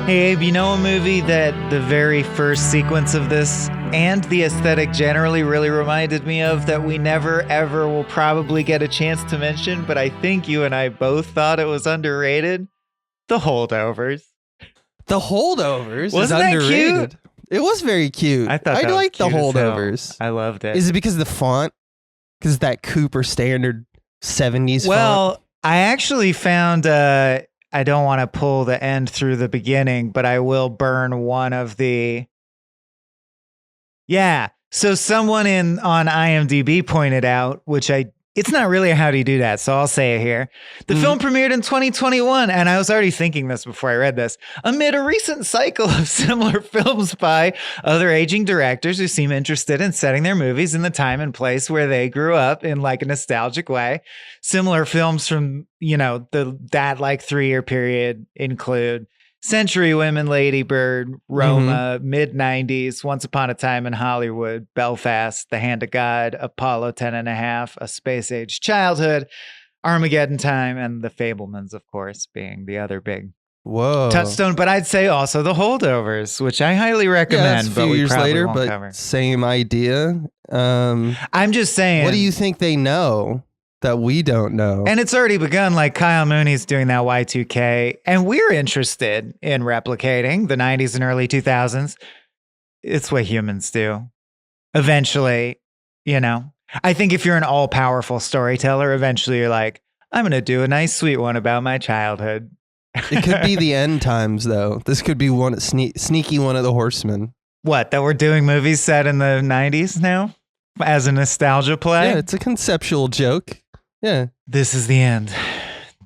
Hey Abe, you know a movie that the very first sequence of this and the aesthetic generally really reminded me of that we never ever will probably get a chance to mention, but I think you and I both thought it was underrated? The Holdovers. The Holdovers Wasn't is that underrated. cute? It was very cute. I thought that was like the cute as hell. Holdovers. I loved it. Is it because of the font? Because that Cooper standard 70s font? Well, I actually found I don't want to pull the end through the beginning, but I will burn one of the. Yeah. So someone on IMDb pointed out, it's not really a how do you do that, so I'll say it here. The film premiered in 2021, and I was already thinking this before I read this, amid a recent cycle of similar films by other aging directors who seem interested in setting their movies in the time and place where they grew up in like a nostalgic way. Similar films from, that like 3-year period include Century Women, Lady Bird, Roma, mid-90s, Once Upon a Time in Hollywood, Belfast, The Hand of God, Apollo 10.5, A Space Age Childhood, Armageddon Time, and The Fabelmans, of course, being the other big touchstone. But I'd say also The Holdovers, which I highly recommend. Yeah, a few years later, but cover. Same idea. I'm just saying. What do you think they know that we don't know? And it's already begun, like Kyle Mooney's doing that Y2K, and we're interested in replicating the 90s and early 2000s. It's what humans do. Eventually, I think if you're an all-powerful storyteller, eventually you're like, I'm going to do a nice sweet one about my childhood. It could be the end times, though. This could be one sneaky one of the Horsemen. What, that we're doing movies set in the 90s now? As a nostalgia play? Yeah, it's a conceptual joke. Yeah. This is the end.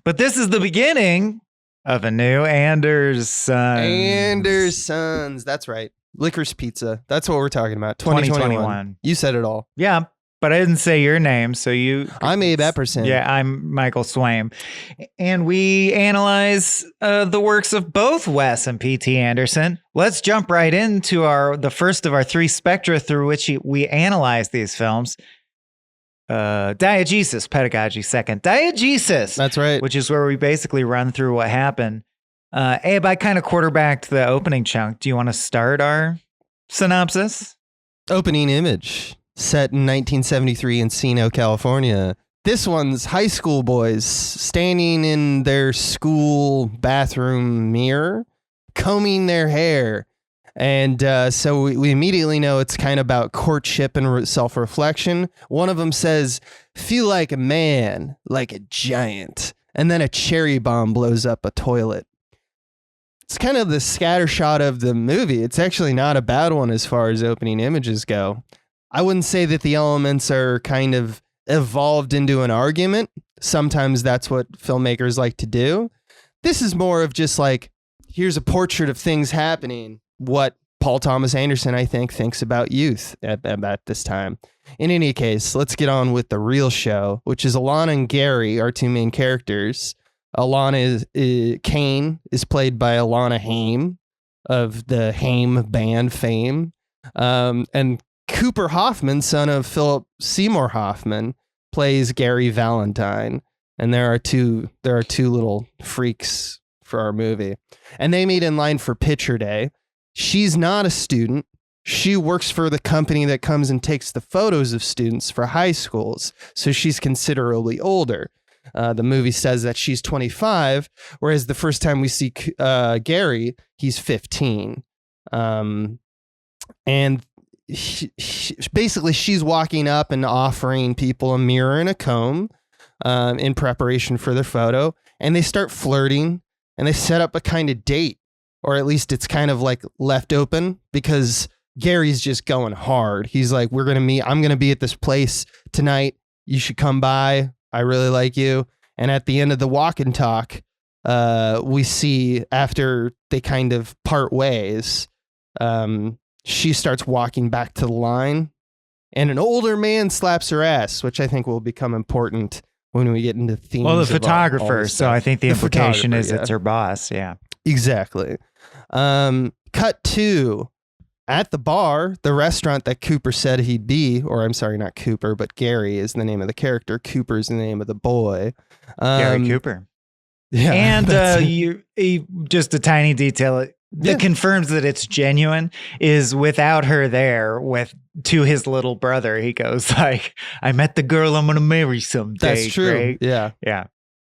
But this is the beginning of a new Andersons. Andersons. That's right. Licorice Pizza. That's what we're talking about. 2021. You said it all. Yeah, but I didn't say your name, so you... I'm Abe Epperson. Yeah, I'm Michael Swaim. And we analyze the works of both Wes and P.T. Anderson. Let's jump right into the first of our 3 spectra through which we analyze these films. Diegesis, pedagogy second. Diegesis. That's right. Which is where we basically run through what happened. Abe, I kind of quarterbacked the opening chunk. Do you want to start our synopsis? Opening image. Set in 1973 in Encino, California. This one's high school boys standing in their school bathroom mirror, combing their hair. And so we immediately know it's kind of about courtship and self-reflection. One of them says, feel like a man, like a giant. And then a cherry bomb blows up a toilet. It's kind of the scatter shot of the movie. It's actually not a bad one as far as opening images go. I wouldn't say that the elements are kind of evolved into an argument. Sometimes that's what filmmakers like to do. This is more of just like, here's a portrait of things happening. What Paul Thomas Anderson, I think, thinks about youth at this time. In any case, let's get on with the real show, which is Alana and Gary, our 2 main characters. Alana Kane is played by Alana Haim of the Haim band fame. And Cooper Hoffman, son of Philip Seymour Hoffman, plays Gary Valentine. And there are two little freaks for our movie. And they meet in line for picture day. She's not a student. She works for the company that comes and takes the photos of students for high schools. So she's considerably older. The movie says that she's 25, whereas the first time we see Gary, he's 15. And basically she's walking up and offering people a mirror and a comb in preparation for their photo. And they start flirting and they set up a kind of date. Or at least it's kind of like left open because Gary's just going hard. He's like, I'm going to be at this place tonight. You should come by. I really like you. And at the end of the walk and talk, we see after they kind of part ways, she starts walking back to the line and an older man slaps her ass, which I think will become important when we get into themes. Well, the photographer. So I think the implication is it's her boss. Yeah. Exactly. Cut to at the bar, the restaurant that Cooper said he'd be, or I'm sorry, not Cooper, but Gary is the name of the character. Cooper is the name of the boy. Gary Cooper. Yeah. And just a tiny detail. that confirms that it's genuine is without her there to his little brother. He goes like, I met the girl I'm going to marry someday. That's true. Right? Yeah. Yeah.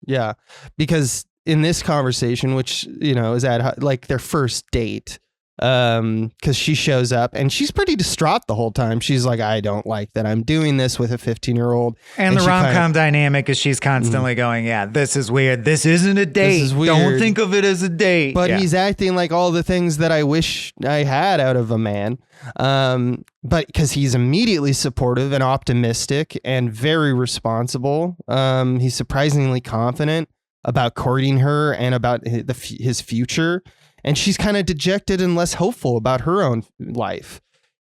Yeah. Because in this conversation, which, is at like their first date, because she shows up and she's pretty distraught the whole time. She's like, I don't like that I'm doing this with a 15-year-old. And the rom-com dynamic is she's constantly going, yeah, this is weird. This isn't a date. This is weird. Don't think of it as a date. But he's acting like all the things that I wish I had out of a man. But because he's immediately supportive and optimistic and very responsible. He's surprisingly confident about courting her and about his future. And she's kind of dejected and less hopeful about her own life.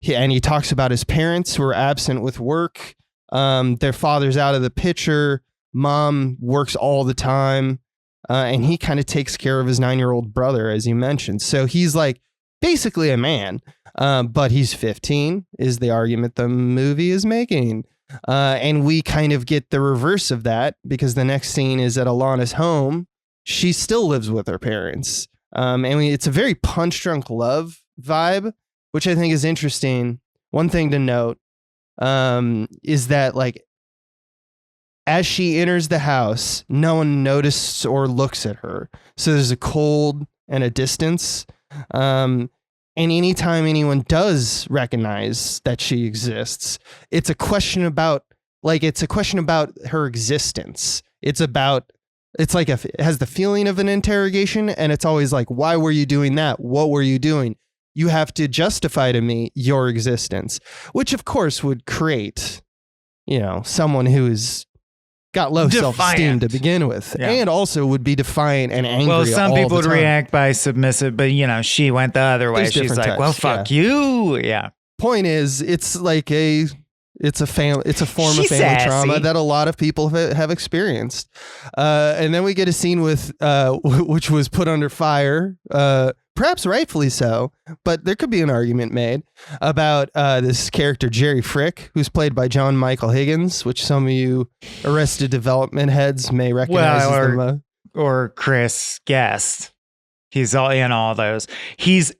And he talks about his parents who are absent with work. Their father's out of the picture. Mom works all the time. And he kind of takes care of his 9-year-old brother, as you mentioned. So he's like basically a man, but he's 15 is the argument the movie is making. And we kind of get the reverse of that because the next scene is at Alana's home. She still lives with her parents. It's a very Punch Drunk Love vibe, which I think is interesting. One thing to note is that, like, as she enters the house, no one notices or looks at her. So there's a cold and a distance. And anytime anyone does recognize that she exists, it's a question about her existence. It has the feeling of an interrogation, and it's always like, why were you doing that? What were you doing? You have to justify to me your existence, which of course would create, someone who is got low self-esteem to begin with, and also would be defiant and angry. Well, some people would react by submissive, but she went the other way. She's like, well, fuck you. Yeah. Point is, it's like it's a form of family trauma that a lot of people have experienced. And then we get a scene with which was put under fire, perhaps rightfully so, but there could be an argument made about this character Jerry Frick, who's played by John Michael Higgins, which some of you Arrested Development heads may recognize or Chris Guest. He's all in all those.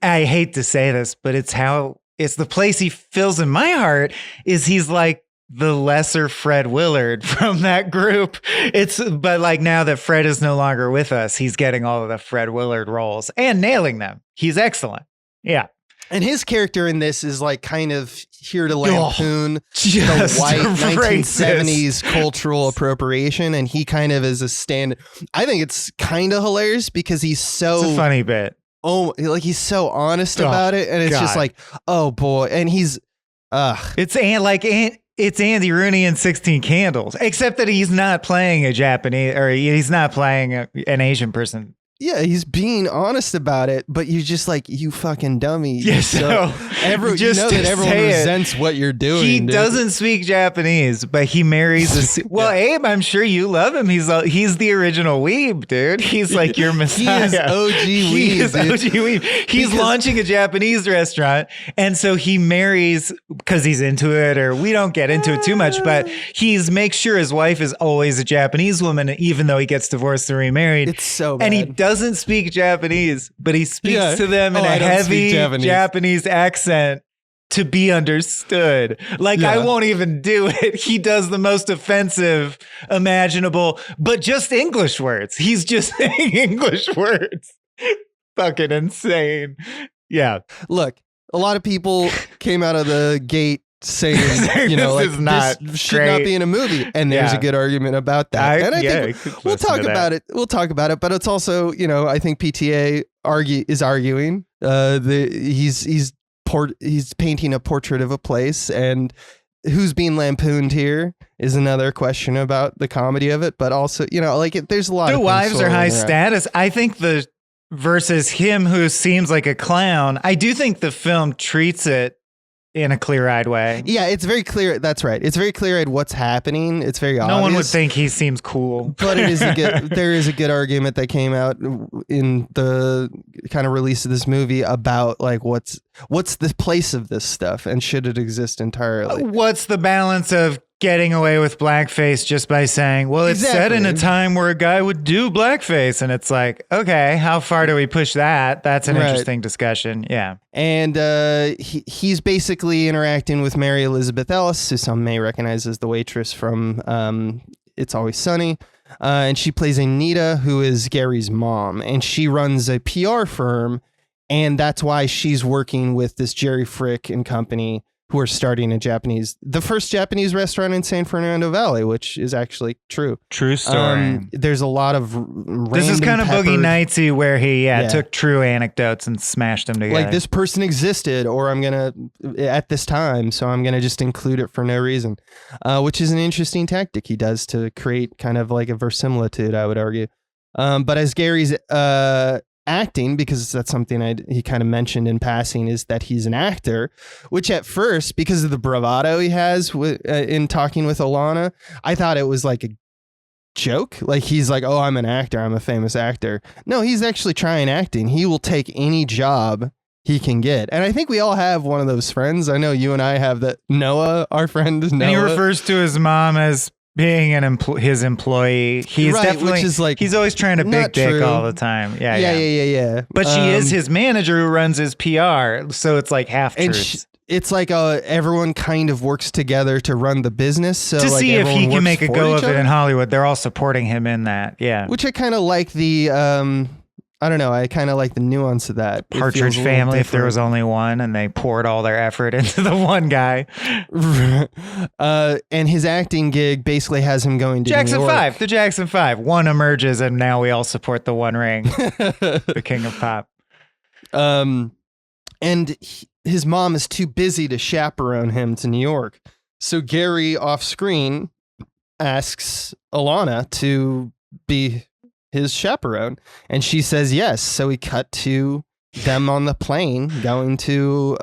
I hate to say this, but it's the place he fills in my heart. He's like the lesser Fred Willard from that group. But like now that Fred is no longer with us, he's getting all of the Fred Willard roles and nailing them. He's excellent. Yeah. And his character in this is like kind of here to lampoon the white 1970s cultural appropriation. And he kind of is a stand. I think it's kind of hilarious because it's a funny bit. Oh, like he's so honest about it, and it's just like, oh boy, and he's, it's Andy Rooney in 16 Candles, except that he's not playing a Japanese or he's not playing an Asian person. Yeah, he's being honest about it, but you're just like, you fucking dummy. Yeah, so everyone resents what you're doing. He doesn't speak Japanese, but he marries well, Abe, I'm sure you love him. He's the original weeb, dude. He's like your messiah. He is OG weeb. He's launching a Japanese restaurant, and so he marries because he's into it, or we don't get into it too much, but makes sure his wife is always a Japanese woman, even though he gets divorced and remarried. It's so bad. And he doesn't speak Japanese, but he speaks to them in a heavy Japanese accent to be understood. Like, I won't even do it. He does the most offensive imaginable, but just English words. He's just saying English words. Fucking insane. Yeah. Look, a lot of people came out of the gate saying, this should not be in a movie, and there's a good argument about that. I think we'll talk about it. We'll talk about it, but it's also, I think PTA is arguing. He's painting a portrait of a place, and who's being lampooned here is another question about the comedy of it. But also, there's a lot. The wives are high status. I think versus him who seems like a clown. I do think the film treats it in a clear-eyed way. Yeah, it's very clear. That's right. It's very clear-eyed what's happening. It's very obvious. No one would think he seems cool. But there is a good argument that came out in the kind of release of this movie about like what's the place of this stuff and should it exist entirely? What's the balance of getting away with blackface just by saying, well, it's set in a time where a guy would do blackface. And it's like, okay, how far do we push that? That's an interesting discussion. Yeah. And he's basically interacting with Mary Elizabeth Ellis, who some may recognize as the waitress from It's Always Sunny. And she plays Anita, who is Gary's mom. And she runs a PR firm. And that's why she's working with this Jerry Frick and company, who are starting the first Japanese restaurant in San Fernando Valley, which is actually true. True story. There's a lot of this is kind of Boogie Nightsy, where he took true anecdotes and smashed them together. Like, this person existed, or I'm gonna at this time, so I'm gonna just include it for no reason, which is an interesting tactic he does to create kind of like a verisimilitude, I would argue. But as Gary's acting, because that's something he kind of mentioned in passing, is that he's an actor, which at first, because of the bravado he has in talking with Alana, I thought it was like a joke. Like, he's like, oh, I'm an actor, I'm a famous actor. No, he's actually trying acting. He will take any job he can get. And I think we all have one of those friends. I know you and I have that. Noah, our friend Noah. And he refers to his mom as being his employee. He's definitely, which is like, he's always trying to big dick all the time. Yeah. But she is his manager who runs his PR, so it's like half truths. It's like everyone kind of works together to run the business. So to like see if he can make a go of it in Hollywood, they're all supporting him in that. Yeah, which I kind of like the. I don't know. I kind of like the nuance of that. Partridge Family, if there was only one and they poured all their effort into the one guy. And his acting gig basically has him going to Jackson New York. 5, the Jackson 5. One emerges and now we all support the One Ring, the king of pop. And his mom is too busy to chaperone him to New York. So Gary off screen asks Alana to be his chaperone, and she says yes. So we cut to them on the plane going to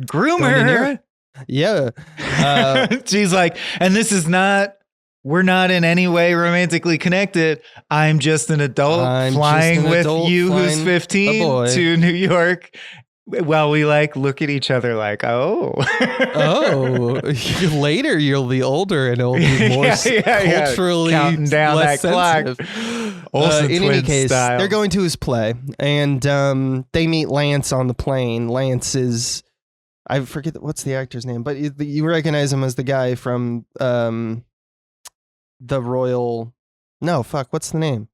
groom her. Yeah. She's like, and this is not, we're not in any way romantically connected. I'm just an adult flying with you who's 15 to New York. Well, we like look at each other like, oh, later you'll be older and it'll be more culturally counting down less that sensitive. Clock. In any case, style. They're going to his play, and they meet Lance on the plane. Lance is, I forget what's the actor's name, but you recognize him as the guy from the Royal. No, fuck, what's the name?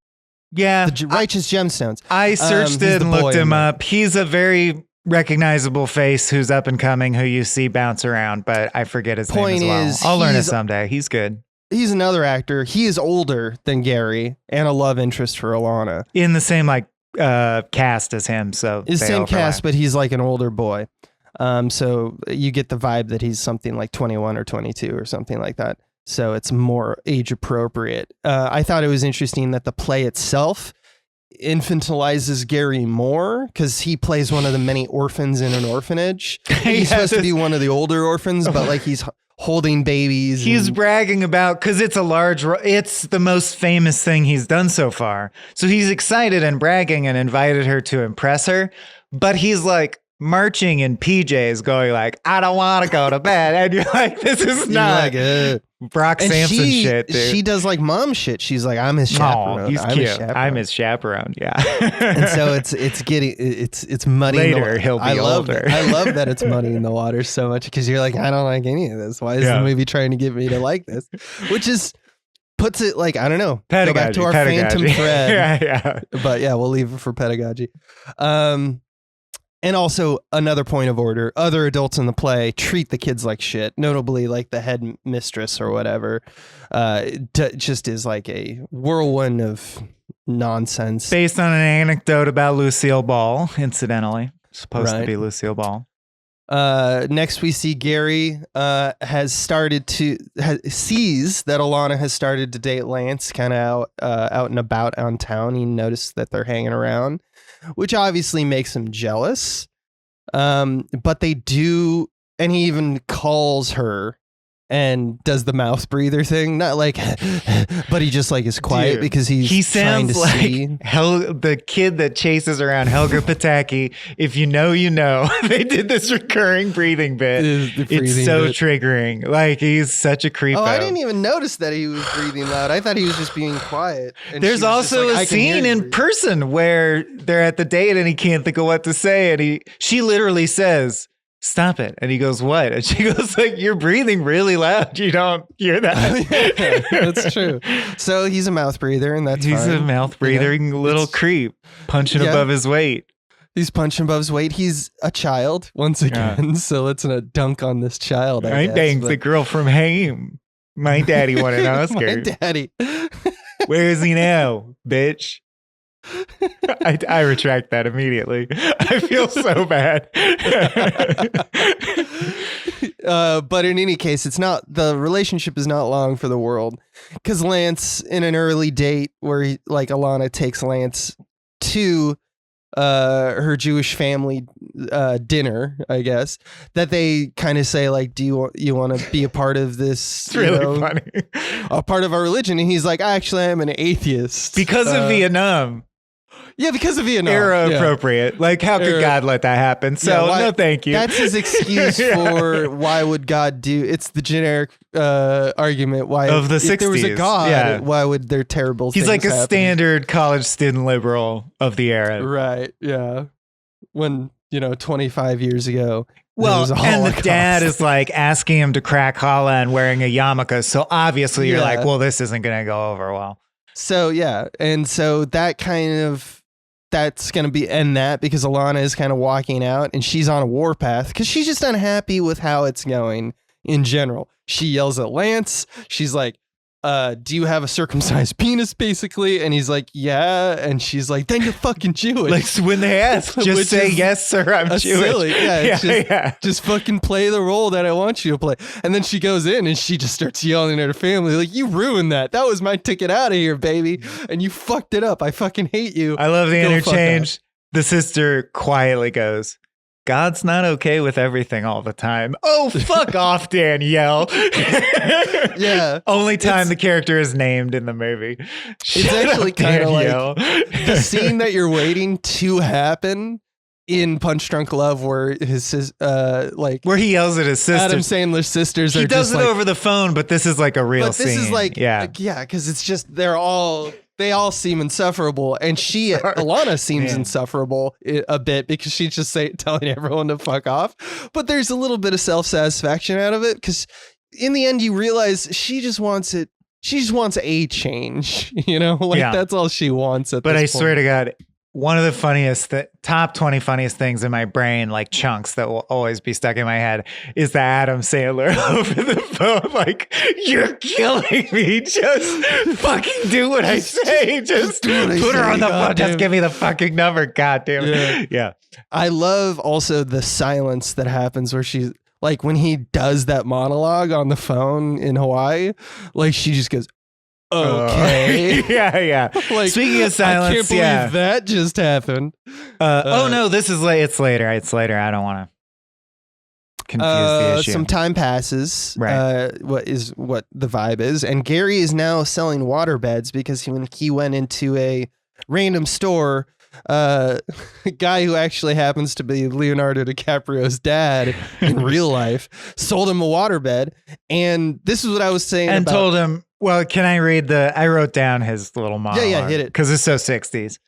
Yeah, the Righteous Gemstones. I searched it and looked him up. He's a very recognizable face who's up and coming, who you see bounce around, but I forget his name as well. I'll learn it someday. He's good. He's another actor. He is older than Gary and a love interest for Alana. In the same cast as him, so it's the same cast, but he's like an older boy. So you get the vibe that he's something like 21 or 22 or something like that. So it's more age appropriate. I thought it was interesting that the play itself infantilizes Gary more because he plays one of the many orphans in an orphanage. He's supposed to be one of the older orphans, but like he's holding babies. He's bragging about, because it's it's the most famous thing he's done so far. So he's excited and bragging and invited her to impress her. But he's like marching in PJs going like, I don't want to go to bed. And you're like, this is not Brock Sampson shit, dude. She does like mom shit. She's like, I'm his chaperone. Oh, he's cute. I'm his chaperone. Yeah. And so it's muddy. Later, he'll be older. I love that it's muddy in the water so much because you're like, I don't like any of this. Why is the movie trying to get me to like this? Which is puts it like, I don't know. Pedagogy, go back to our phantom thread. Yeah. But yeah, we'll leave it for pedagogy. And also another point of order, other adults in the play treat the kids like shit, notably like the head mistress or whatever, just is like a whirlwind of nonsense. Based on an anecdote about Lucille Ball, incidentally. Supposed to be Lucille Ball. Next we see Gary sees that Alana has started to date Lance kind of out and about on town. He noticed that they're hanging around, which obviously makes him jealous. But they do, and he even calls her and does the mouth breather thing. Not like, but he just like is quiet Dude, because he trying sounds to like see. the kid that chases around Helga Pataki. If you know, you know. They did this recurring breathing bit. It's so triggering. Like, he's such a creepo. Oh, I didn't even notice that he was breathing loud. I thought he was just being quiet. And there's also a scene in person where they're at the date and he can't think of what to say, and she literally says, "Stop it." And he goes, "What?" And she goes like, "You're breathing really loud. You don't hear that." Yeah, that's true. So he's a mouth breather, and he's fine. a mouth breathing little creep punching above his weight. He's punching above his weight. He's a child once again. So let's not dunk on this child. I banged the girl from Haim. My daddy won an Oscar. My daddy. Where is he now, bitch? I retract that immediately. I feel so bad. But in any case, the relationship is not long for the world, because Lance, in an early date where Alana takes Lance to her Jewish family dinner, I guess, that they kind of say like, do you want to be a part of this? It's really funny. A part of our religion. And he's like, actually, I'm an atheist. Because of Vietnam. Yeah, because of Vietnam. Era appropriate. Like, how could God let that happen? So, no thank you. That's his excuse for why would God do... It's the generic argument. Why of the 60s. If there was a God, why would there terrible He's things like a happen? Standard college student liberal of the era. Right, yeah. When, 25 years ago... Well, and the dad is like asking him to crack challah and wearing a yarmulke. So obviously you're like, well, this isn't going to go over well. So, yeah. And so that's going to be end that, because Alana is kind of walking out and she's on a warpath because she's just unhappy with how it's going in general. She yells at Lance. She's like, do you have a circumcised penis, basically? And he's like, yeah. And she's like, then you're fucking Jewish. Like, when they ask, just say, yes, sir, I'm Jewish. Silly. Just fucking play the role that I want you to play. And then she goes in and she just starts yelling at her family, like, you ruined that. That was my ticket out of here, baby. And you fucked it up. I fucking hate you. I love the interchange. The sister quietly goes, God's not okay with everything all the time. Oh, fuck off, Danielle. Yeah. Only time the character is named in the movie. It's actually kind of like the scene that you're waiting to happen in Punch Drunk Love, where where he yells at his sisters. Adam Sandler's sisters. He does it over the phone, but this is like a real scene. This is like, because it's just they all seem insufferable, and Alana seems insufferable a bit because she's just telling everyone to fuck off. But there's a little bit of self-satisfaction out of it, because in the end you realize she just wants it. She just wants a change, that's all she wants at this point. But I swear to God, one of the top 20 funniest things in my brain, like chunks that will always be stuck in my head, is the Adam Sandler over the phone. Like, you're killing me. Just fucking do what I say. Just put her on the phone. Just give me the fucking number. God damn it. Yeah. I love also the silence that happens where she's like, when he does that monologue on the phone in Hawaii, like she just goes, okay. Yeah. Like, speaking of silence, I can't believe that just happened. Oh no, this is it's later. It's later. I don't want to confuse the issue. Some time passes. Right. What the vibe is, and Gary is now selling waterbeds because when he went into a random store, a guy who actually happens to be Leonardo DiCaprio's dad in real life sold him a waterbed, and this is what I was saying. And told him, well, can I read I wrote down his little monologue. Yeah, hit it. Because it's so 60s.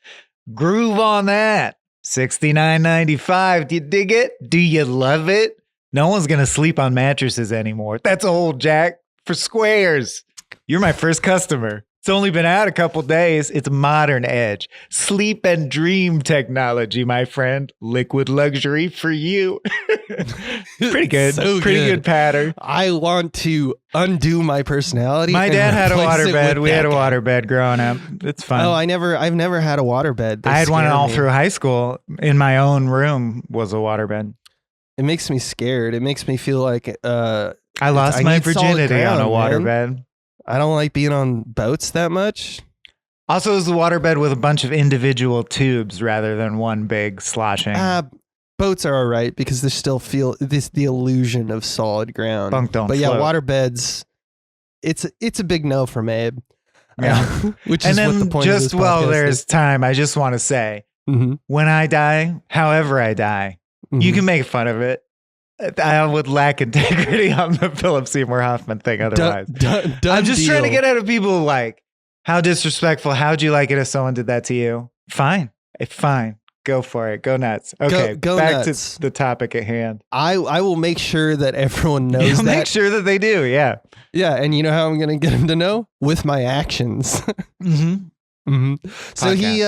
Groove on that. $69.95. Do you dig it? Do you love it? No one's going to sleep on mattresses anymore. That's old, Jack. For squares. You're my first customer. It's only been out a couple days. It's modern edge. Sleep and dream technology, my friend. Liquid luxury for you. Pretty good. Pretty good pattern. I want to undo my personality. My dad had a waterbed. We had a waterbed growing up. It's fun. Oh, I've never had a waterbed. I had one all through high school. In my own room was a waterbed. It makes me scared. It makes me feel like I lost my virginity on a waterbed. I don't like being on boats that much. Also, it was a waterbed with a bunch of individual tubes rather than one big sloshing. Boats are all right because they still feel the illusion of solid ground. Bunk don't But yeah, float. waterbeds, it's a big no from Abe. Yeah. Which And is what then the point of this just while podcast there's is. time, I just want to say, when I die, however I die, you can make fun of it. I would lack integrity on the Philip Seymour Hoffman thing otherwise. I'm just trying to get out of people like, how disrespectful. How'd you like it if someone did that to you? Fine. Fine. Go for it. Go nuts. Okay. Go back nuts. to the topic at hand. I will make sure that everyone knows You'll that. make sure that they do. Yeah. Yeah, and you know how I'm going to get him to know? With my actions. So he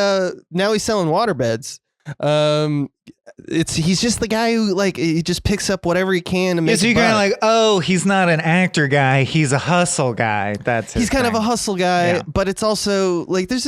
now he's selling waterbeds. He's just the guy who like he just picks up whatever he can to make. So you're kind of like, oh, he's not an actor guy. He's a hustle guy. He's kind of a hustle guy, Yeah. but it's also like there's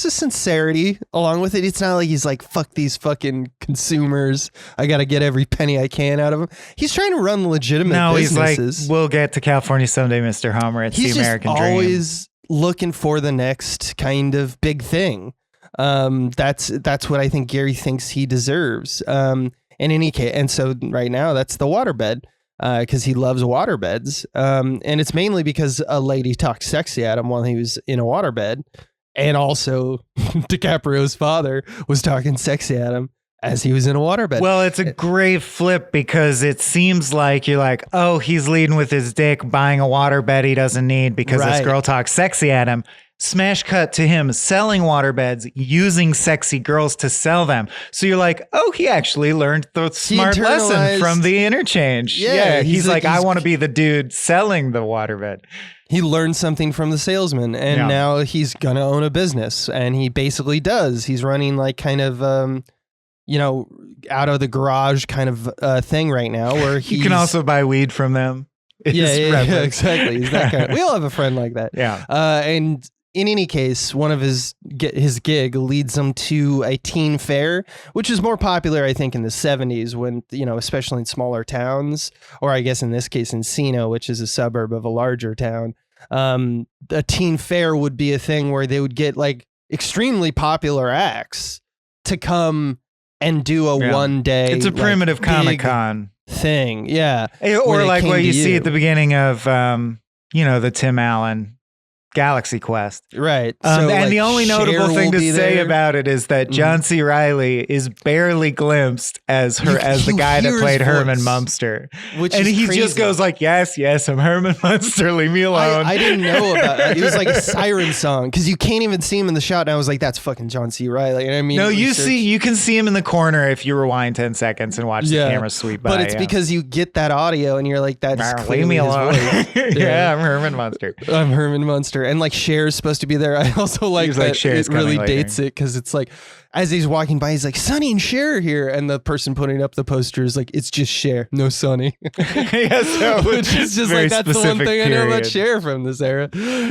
a sincerity along with it. It's not like he's like, fuck these fucking consumers. I got to get every penny I can out of them. He's trying to run legitimate businesses. He's like, we'll get to California someday, Mr. Homer. It's He's the American just dream. always looking for the next kind of big thing. That's what I think Gary thinks he deserves. In any case, and so right now that's the waterbed. Because he loves waterbeds. And it's mainly because a lady talked sexy at him while he was in a waterbed. And also DiCaprio's father was talking sexy at him as he was in a waterbed. Well, it's a great flip because it seems like you're like, oh, he's leading with his dick, buying a waterbed he doesn't need because this Right. girl talks sexy at him. Smash cut to him selling waterbeds, using sexy girls to sell them. So you're like, oh, he actually learned the smart lesson internalized- from the interchange. Yeah, he's like, I he's- want to be the dude selling the waterbed. He learned something from the salesman, and Yeah. now he's gonna own a business, and he basically does. He's running like kind of, out of the garage kind of thing right now, where he You can also buy weed from them. yeah, exactly. He's that kind of, we all have a friend like that. Yeah. And in any case, one of his gig leads him to a teen fair, which is more popular, I think, in the 70s when, especially in smaller towns, or I guess in this case, Encino, which is a suburb of a larger town. A teen fair would be a thing where they would get like extremely popular acts to come and do a one day. It's a primitive big Comic-Con thing. Yeah. Or they like came what to you see at the beginning of, the Tim Allen Galaxy Quest. Right. And like, the only Cher notable thing will to be say there. about it is that John C. Reilly is barely glimpsed as the you guy that hear his played Herman voice, Munster. which And is he crazy. just goes like, yes, I'm Herman Munster, leave me alone. I didn't know about it. It was like a siren song because you can't even see him in the shot. And I was like, that's fucking John C. Reilly. And I mean, No, you can see him in the corner if you rewind 10 seconds and watch the camera sweep by. But it's because you get that audio and you're like, that's leave me clearly his alone. voice. Yeah, I'm Herman Munster. I'm Herman Munster. And like Cher's supposed to be there. I also like He's that like, Cher's it really coming later. dates it because it's like, as he's walking by, he's like, Sonny and Cher are here. And the person putting up the poster is like, it's just Cher, no Sonny. Yeah, so Which is just very like, that's the one specific thing I know about period. Cher from this era.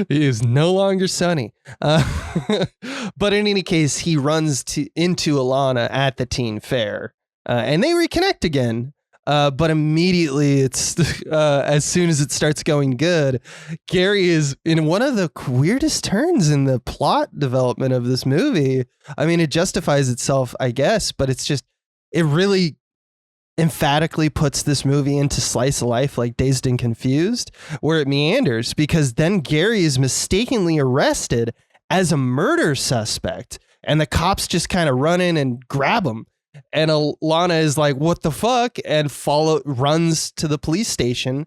He is no longer Sonny. But in any case, he runs into Alana at the teen fair and they reconnect again. But immediately it's as soon as it starts going good, Gary is in one of the weirdest turns in the plot development of this movie. I mean, it justifies itself, I guess, but it's just, it really emphatically puts this movie into slice of life like Dazed and Confused, where it meanders because then Gary is mistakenly arrested as a murder suspect and the cops just kind of run in and grab him. And Alana is like, what the fuck? And runs to the police station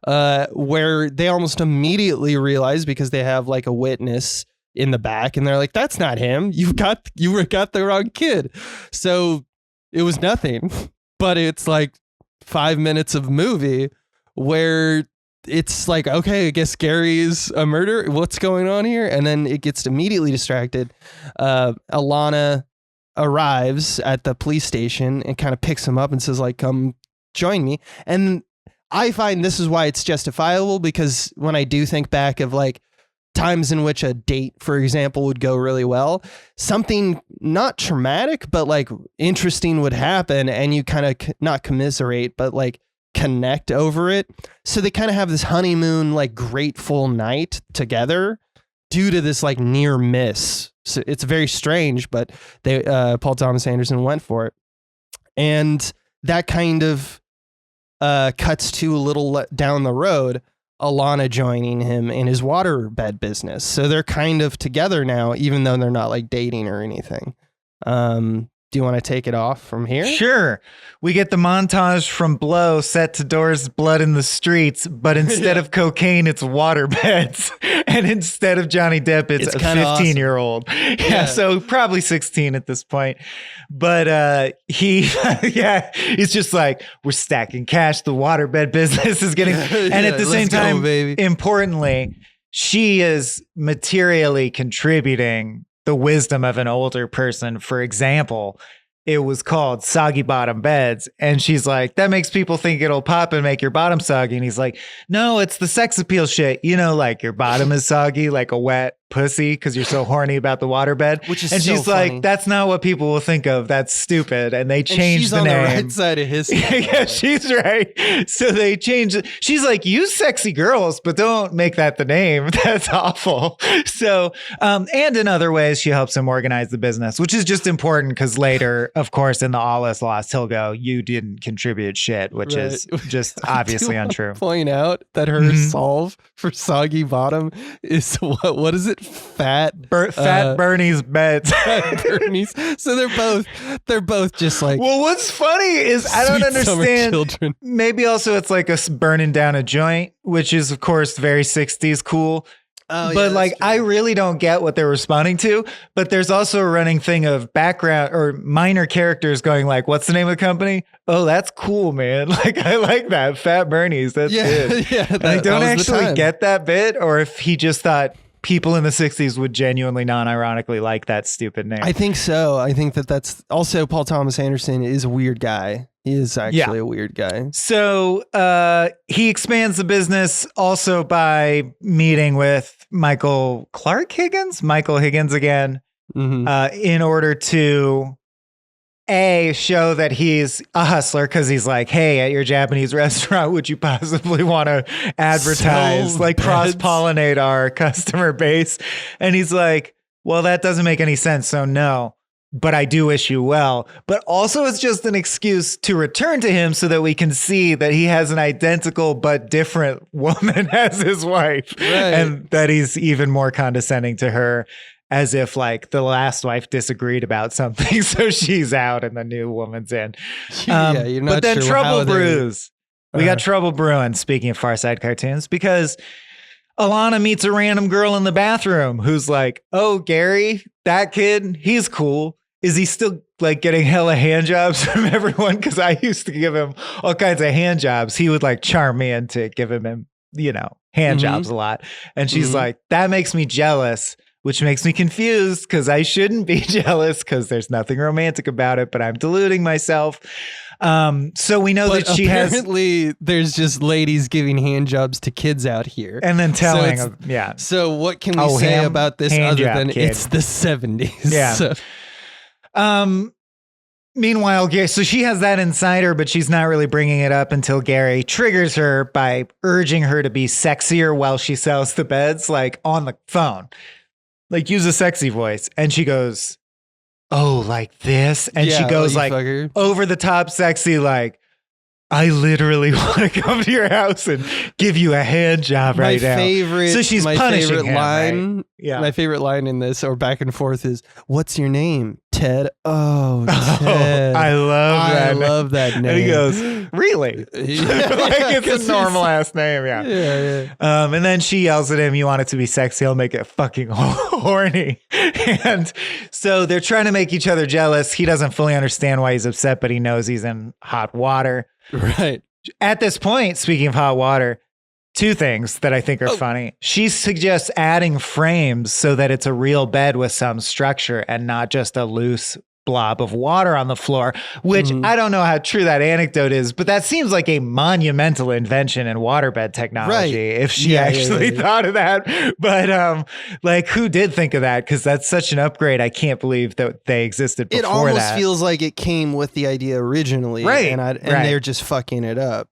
where they almost immediately realize because they have like a witness in the back and they're like, that's not him. You got the wrong kid. So it was nothing, but it's like 5 minutes of movie where it's like, okay, I guess Gary is a murderer. What's going on here? And then it gets immediately distracted. Alana arrives at the police station and kind of picks him up and says like, come join me. And I find this is why it's justifiable because when I do think back of like times in which a date, for example, would go really well, something not traumatic, but like interesting would happen and you kind of not commiserate, but like connect over it. So they kind of have this honeymoon, like grateful night together due to this like near miss. So it's very strange, but they Paul Thomas Anderson went for it. And that kind of cuts to a little down the road, Alana joining him in his waterbed business. So they're kind of together now, even though they're not like dating or anything. Do you want to take it off from here? Sure. We get the montage from Blow set to Doors' Blood in the Streets, but instead of cocaine, it's waterbeds. And instead of Johnny Depp, it's a 15-year-old. Awesome. Yeah, so probably 16 at this point. But he's just like, we're stacking cash. The waterbed business is getting... And at the same time, importantly, she is materially contributing the wisdom of an older person. For example, it was called Soggy Bottom Beds. And she's like, that makes people think it'll pop and make your bottom soggy. And he's like, no, it's the sex appeal shit. You know, like your bottom is soggy, like a wet pussy because you're so horny about the waterbed. Which is and so she's funny. like, that's not what people will think of. That's stupid. And they changed the name. She's on the right side of history. Yeah, she's right. So they changed it. She's like, use sexy girls, but don't make that the name. That's awful. So, and in other ways, she helps him organize the business, which is just important because later, of course, in the All Is Lost, he'll go, you didn't contribute shit, which is just obviously untrue. Point out that her solve for Soggy Bottom is what is it? Fat Bernie's beds. Fat Bernie's. So they're both just like. Well, what's funny is I don't understand. Maybe also it's like us burning down a joint, which is of course very 60s cool. Oh, but yeah, like, I really don't get what they're responding to. But there's also a running thing of background or minor characters going like, what's the name of the company? Oh, that's cool, man. Like, I like that. Fat Bernie's. That's good. Yeah. I don't actually get that bit, or if he just thought people in the 60s would genuinely non-ironically like that stupid name. I think so. I think that's also Paul Thomas Anderson is a weird guy. He is actually a weird guy. So he expands the business also by meeting with Michael Higgins again, in order to show that he's a hustler, because he's like, hey, at your Japanese restaurant, would you possibly want to advertise, like cross-pollinate our customer base? And he's like, well, that doesn't make any sense, so no. But I do wish you well. But also it's just an excuse to return to him so that we can see that he has an identical but different woman as his wife. Right. And that he's even more condescending to her, as if like the last wife disagreed about something. So she's out and the new woman's in. You're not but then sure trouble brews. We got trouble brewing, speaking of Far Side cartoons, because Alana meets a random girl in the bathroom who's like, oh, Gary, that kid, he's cool. Is he still like getting hella hand jobs from everyone? Because I used to give him all kinds of hand jobs. He would like charm me into giving him, hand jobs a lot. And she's like, that makes me jealous, which makes me confused because I shouldn't be jealous because there's nothing romantic about it, but I'm deluding myself. So we know that she apparently there's just ladies giving hand jobs to kids out here. And then telling So what can we say about this other than kid. It's the 70s? Yeah. So. Meanwhile, Gary, so she has that inside her, but she's not really bringing it up until Gary triggers her by urging her to be sexier while she sells the beds, like on the phone, like use a sexy voice. And she goes, oh, like this. And she goes like over the top sexy, like, I literally want to come to your house and give you a hand job right now. So she's punishing him, line. Right? Yeah. My favorite line in this, or back and forth, is, "What's your name, Ted?" Oh, Ted. I love that name. And he goes, "Really?" Like it's a normal ass name. Yeah. And then she yells at him, "You want it to be sexy? I'll make it fucking horny." And so they're trying to make each other jealous. He doesn't fully understand why he's upset, but he knows he's in hot water. Right. At this point, speaking of hot water, two things that I think are funny. She suggests adding frames so that it's a real bed with some structure and not just a loose blob of water on the floor, which I don't know how true that anecdote is, but that seems like a monumental invention in waterbed technology, if she actually thought of that. But like, who did think of that? Because that's such an upgrade. I can't believe that they existed before that. It almost feels like it came with the idea originally, right? And they're just fucking it up.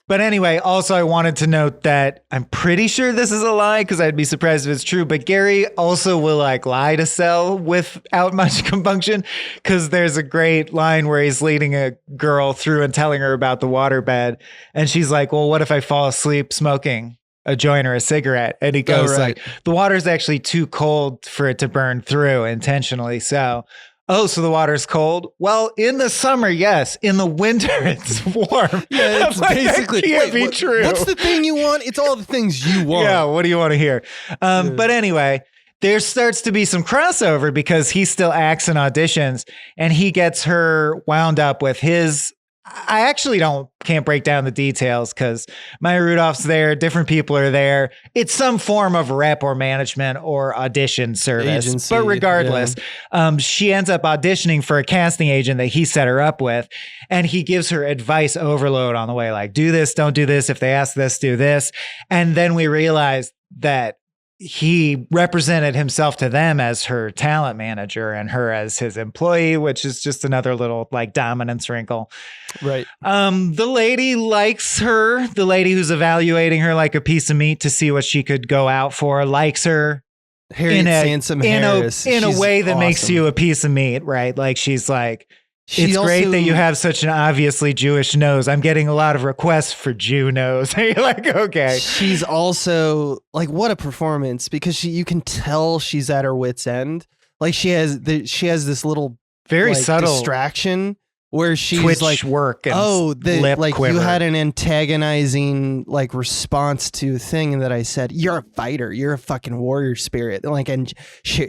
But anyway, also I wanted to note that I'm pretty sure this is a lie because I'd be surprised if it's true. But Gary also will like lie to sell without much compunction because there's a great line where he's leading a girl through and telling her about the waterbed. And she's like, well, what if I fall asleep smoking a joint or a cigarette? And he goes like, the water's actually too cold for it to burn through intentionally. So oh, so the water's cold? Well, in the summer, yes. In the winter, it's warm. Yeah, it's like, basically that can't be true. What's the thing you want? It's all the things you want. Yeah, what do you want to hear? But anyway, there starts to be some crossover because he still acts in auditions and he gets her wound up with his. I actually can't break down the details because Maya Rudolph's there, different people are there. It's some form of rep or management or audition service. Agency, but regardless, she ends up auditioning for a casting agent that he set her up with. And he gives her advice overload on the way, like, do this, don't do this. If they ask this, do this. And then we realize that he represented himself to them as her talent manager and her as his employee, which is just another little like dominance wrinkle. Right. The lady likes her. The lady who's evaluating her like a piece of meat to see what she could go out for likes her Harriet Sansom Harris. In a way that awesome. makes you a piece of meat, right? Like she's like, it's also, great that you have such an obviously Jewish nose. I'm getting a lot of requests for Jew nose. You're like, okay. She's also like, what a performance, because you can tell she's at her wit's end. Like she has this little very like, subtle distraction where she's twitch like, work and lip like quiver. You had an antagonizing like response to a thing that I said, you're a fighter, you're a fucking warrior spirit. Like, and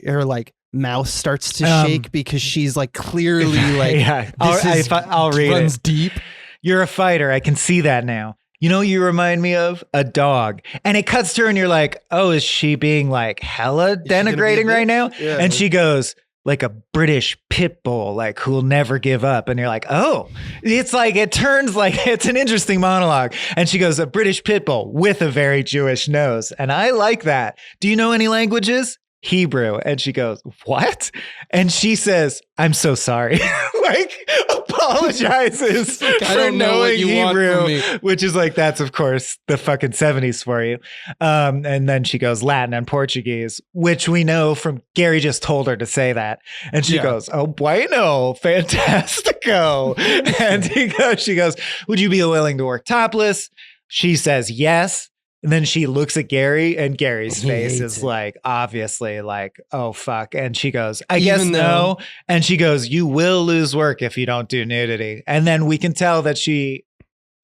her like mouth starts to shake because she's like clearly like, yeah, I'll read runs it. Deep. You're a fighter. I can see that now. You know, you remind me of a dog. And it cuts to her and you're like, oh, is she being like hella denigrating right now? Yeah. And she goes, like a British pit bull, like who'll never give up. And you're like, oh, it's like, it turns like, it's an interesting monologue. And she goes, a British pit bull with a very Jewish nose. And I like that. Do you know any languages? Hebrew. And she goes, what? And she says, I'm so sorry. Like apologizes for knowing Hebrew, which is like, that's of course the fucking 70s for you. And then she goes Latin and Portuguese, which we know from Gary just told her to say that. And she goes, oh, bueno, fantastico. And she goes, would you be willing to work topless? She says yes. And then she looks at Gary and Gary's face is like, obviously like, oh, fuck. And she goes, I guess no. And she goes, you will lose work if you don't do nudity. And then we can tell that she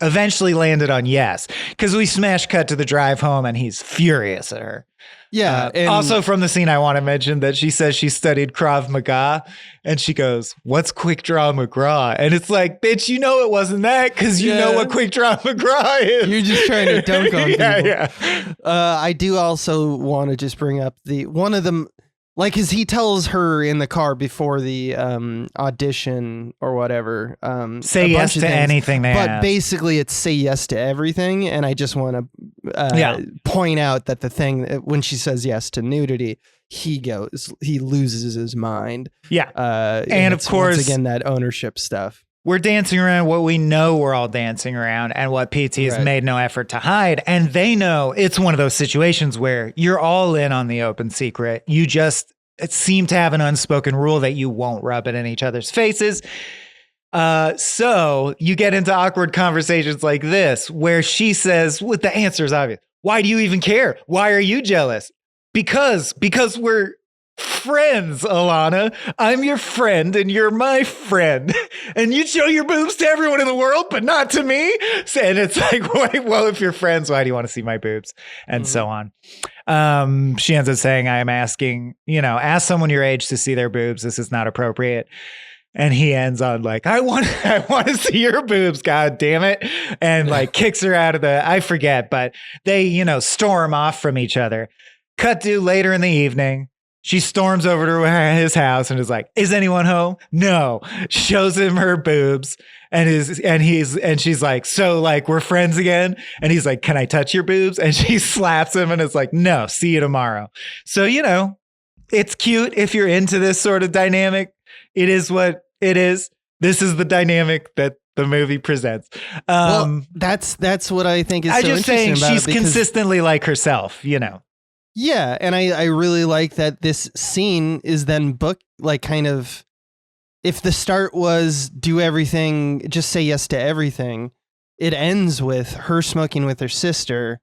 eventually landed on yes, because we smash cut to the drive home and he's furious at her. Yeah. Also from the scene, I want to mention that she says she studied Krav Maga and she goes, what's quick draw McGraw? And it's like, bitch, you know, it wasn't that because you know what quick draw McGraw is. You're just trying to dunk on people. Yeah. I do also want to just bring up one of them, like, cause he tells her in the car before the audition or whatever, say yes to anything they ask. Basically it's say yes to everything. And I just want to point out that the thing when she says yes to nudity, he loses his mind. Yeah. And of course, once again, that ownership stuff. We're dancing around what we know we're all dancing around and what PT has made no effort to hide. And they know it's one of those situations where you're all in on the open secret. You just seem to have an unspoken rule that you won't rub it in each other's faces. So you get into awkward conversations like this, where she says, with the answer is obvious, why do you even care? Why are you jealous? Because we're friends, Alana. I'm your friend and you're my friend. And you show your boobs to everyone in the world, but not to me. And it's like, wait, well, if you're friends, why do you want to see my boobs? And so on. She ends up saying, I am asking, ask someone your age to see their boobs. This is not appropriate. And he ends on like, I want to see your boobs, God damn it. And like kicks her out of I forget, but they, storm off from each other. Cut to later in the evening. She storms over to his house and is like, is anyone home? No. Shows him her boobs and she's like, so like we're friends again? And he's like, can I touch your boobs? And she slaps him and is like, no, see you tomorrow. So, it's cute if you're into this sort of dynamic. It is what it is. This is the dynamic that the movie presents. Well, that's what I think is so I'm just interesting saying about she's it, because consistently like herself, you know. yeah, and I really like that this scene is then kind of, if the start was do everything, just say yes to everything, it ends with her smoking with her sister,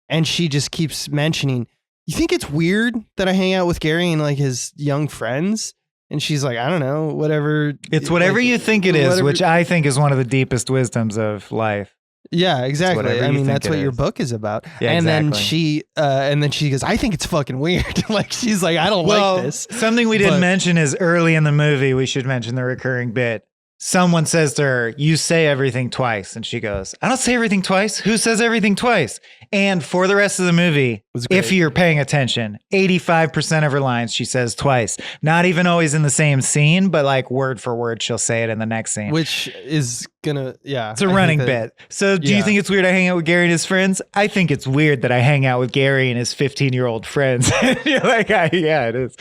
and she just keeps mentioning, you think it's weird that I hang out with Gary and like his young friends? And she's like, I don't know, whatever. It's whatever you think it is, which I think is one of the deepest wisdoms of life. Yeah, exactly. I mean, that's what your book is about. Yeah, and exactly. then she goes, I think it's fucking weird. Like, she's like, I don't like this. Something we didn't mention is early in the movie, we should mention the recurring bit. Someone says to her, you say everything twice. And she goes, I don't say everything twice. Who says everything twice? And for the rest of the movie, if you're paying attention, 85% of her lines she says twice. Not even always in the same scene, but like word for word, she'll say it in the next scene. Which is gonna, yeah. It's a running bit. So do you think it's weird I hang out with Gary and his friends? I think it's weird that I hang out with Gary and his 15-year-old friends. You're like, yeah, it is.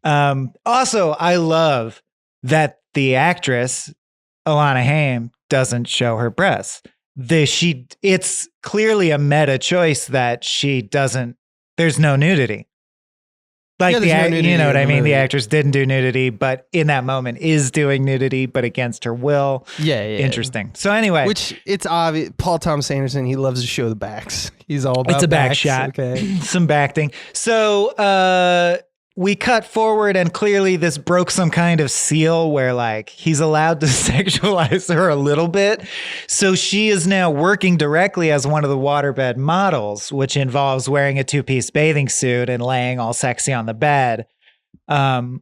Also, I love that the actress, Alana Haim, doesn't show her breasts. It's clearly a meta choice that she doesn't, there's no nudity. Like no nudity, you know what I mean? The actress didn't do nudity, but in that moment is doing nudity, but against her will. Yeah. Interesting. So anyway. Which it's obvious. Paul Thomas Anderson, he loves to show the backs. He's all about it's a back backs. shot. Okay. Some backting. So we cut forward and clearly this broke some kind of seal where like he's allowed to sexualize her a little bit. So she is now working directly as one of the waterbed models, which involves wearing a 2-piece bathing suit and laying all sexy on the bed.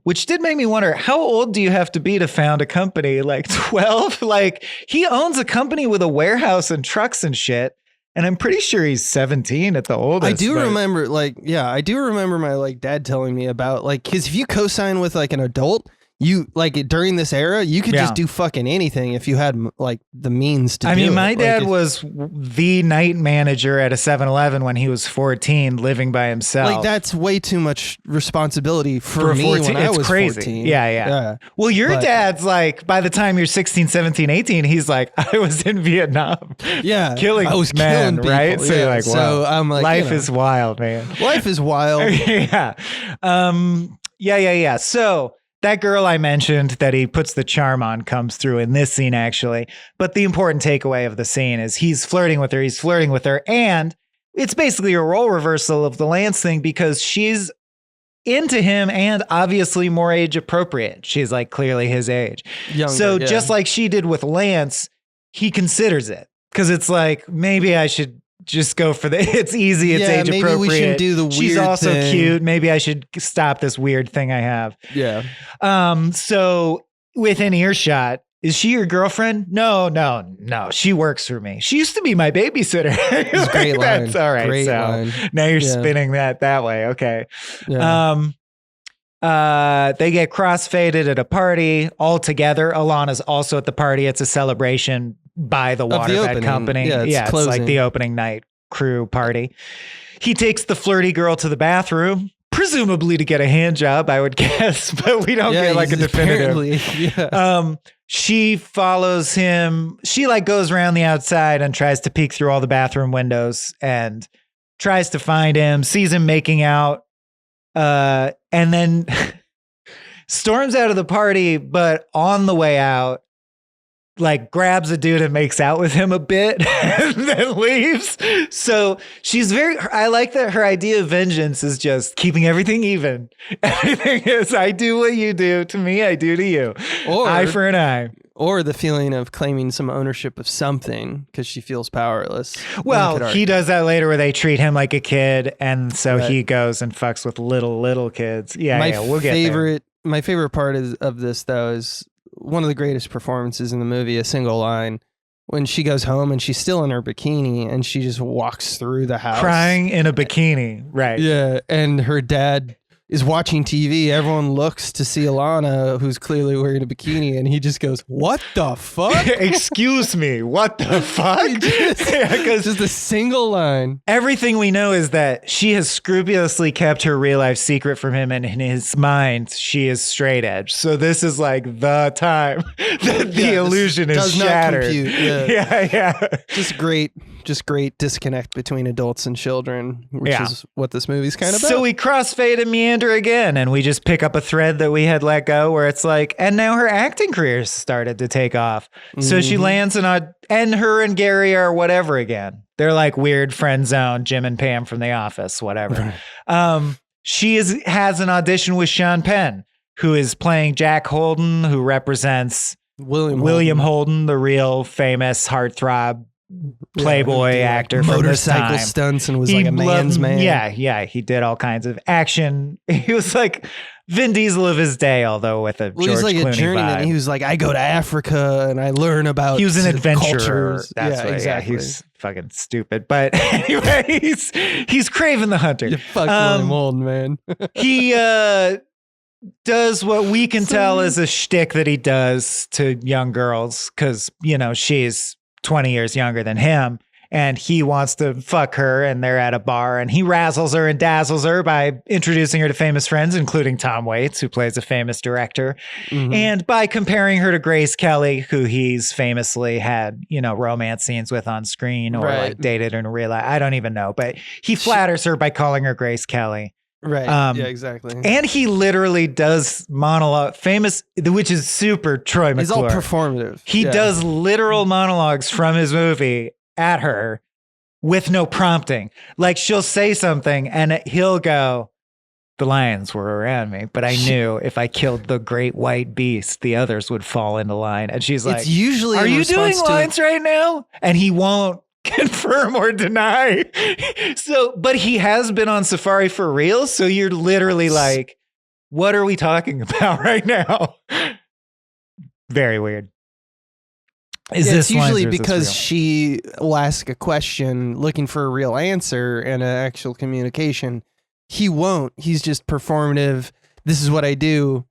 Which did make me wonder, how old do you have to be to found a company? Like 12? Like he owns a company with a warehouse and trucks and shit. And I'm pretty sure he's 17 at the oldest. I do remember my like dad telling me about like, because if you co-sign with like an adult, you like during this era, you could just do fucking anything if you had like the means to do it. I mean, my dad was the night manager at a 7-Eleven when he was 14, living by himself. Like that's way too much responsibility for me 14, when I was crazy. 14. Yeah. Well, your dad's like, by the time you're 16, 17, 18, he's like, I was in Vietnam. Yeah. Killing men, right? So you're like, wow. So I'm like, life is wild, man. Life is wild. Yeah. Yeah. So that girl I mentioned that he puts the charm on comes through in this scene, actually. But the important takeaway of the scene is he's flirting with her. And it's basically a role reversal of the Lance thing because she's into him and obviously more age appropriate. She's like clearly his age. Younger, just like she did with Lance, he considers it because it's like, maybe I should just go for it's easy. It's age appropriate. Maybe we shouldn't do the weird She's also thing. Cute. Maybe I should stop this weird thing I have. Yeah. So within earshot, is she your girlfriend? No. She works for me. She used to be my babysitter. It's a great line. That's all right. Great line. Now you're spinning that way. Okay. Yeah. They get crossfaded at a party all together. Alana's also at the party. It's a celebration by the waterbed company. Yeah, it's like the opening night crew party. He takes the flirty girl to the bathroom, presumably to get a hand job, I would guess, but we don't get like a definitive. She follows him. She like goes around the outside and tries to peek through all the bathroom windows and tries to find him, sees him making out, and then storms out of the party, but on the way out, like grabs a dude and makes out with him a bit and then leaves. So she's I like that her idea of vengeance is just keeping everything even. Everything is, I do what you do to me, I do to you. Or eye for an eye. Or the feeling of claiming some ownership of something because she feels powerless. Well, he does that later where they treat him like a kid. And so he goes and fucks with little kids. We'll get there. My favorite part of this, though, is one of the greatest performances in the movie, a single line, when she goes home and she's still in her bikini and she just walks through the house. Crying in a bikini, right. Yeah, and her dad is watching TV. Everyone looks to see Alana, who's clearly wearing a bikini, and he just goes, "What the fuck?" Excuse me, what the fuck? Just a single line. Everything we know is that she has scrupulously kept her real life secret from him, and in his mind, she is straight edge. So this is like the time that the illusion is shattered. Not compute. Yeah. Just great disconnect between adults and children, which is what this movie's kind of about. So we crossfade and meander again, and we just pick up a thread that we had let go, where it's like, and now her acting career started to take off. So she lands and her and Gary are whatever again. They're like weird friend zone, Jim and Pam from The Office, whatever. She has an audition with Sean Penn, who is playing Jack Holden, who represents William Holden, the real famous heartthrob Playboy actor from motorcycle stunts and was like a man's man. Yeah. He did all kinds of action. He was like Vin Diesel of his day, although with a George he's like Clooney a journeyman. vibe. He was like, I go to Africa and I learn about. He was an adventurer. Cultures. That's what, exactly. Yeah, he's fucking stupid. But anyway, he's Craven the Hunter. You fuck William Holden, man. He does what we can tell is a shtick that he does to young girls because, she's 20 years younger than him, and he wants to fuck her, and they're at a bar, and he razzles her and dazzles her by introducing her to famous friends, including Tom Waits, who plays a famous director, and by comparing her to Grace Kelly, who he's famously had, romance scenes with on screen or like dated in real life. I don't even know, but he flatters her by calling her Grace Kelly. Right. Yeah, exactly. And he literally does monologue, which is super Troy McClure. He's all performative. He does literal monologues from his movie at her with no prompting. Like she'll say something and he'll go, "The lions were around me, but I knew if I killed the great white beast, the others would fall into line." And she's like, "It's usually are you doing lines right now?" And he won't confirm or deny. But he has been on Safari for real. So you're literally like, what are we talking about right now? Very weird. It's usually because she will ask a question looking for a real answer and an actual communication. He won't. He's just performative. This is what I do.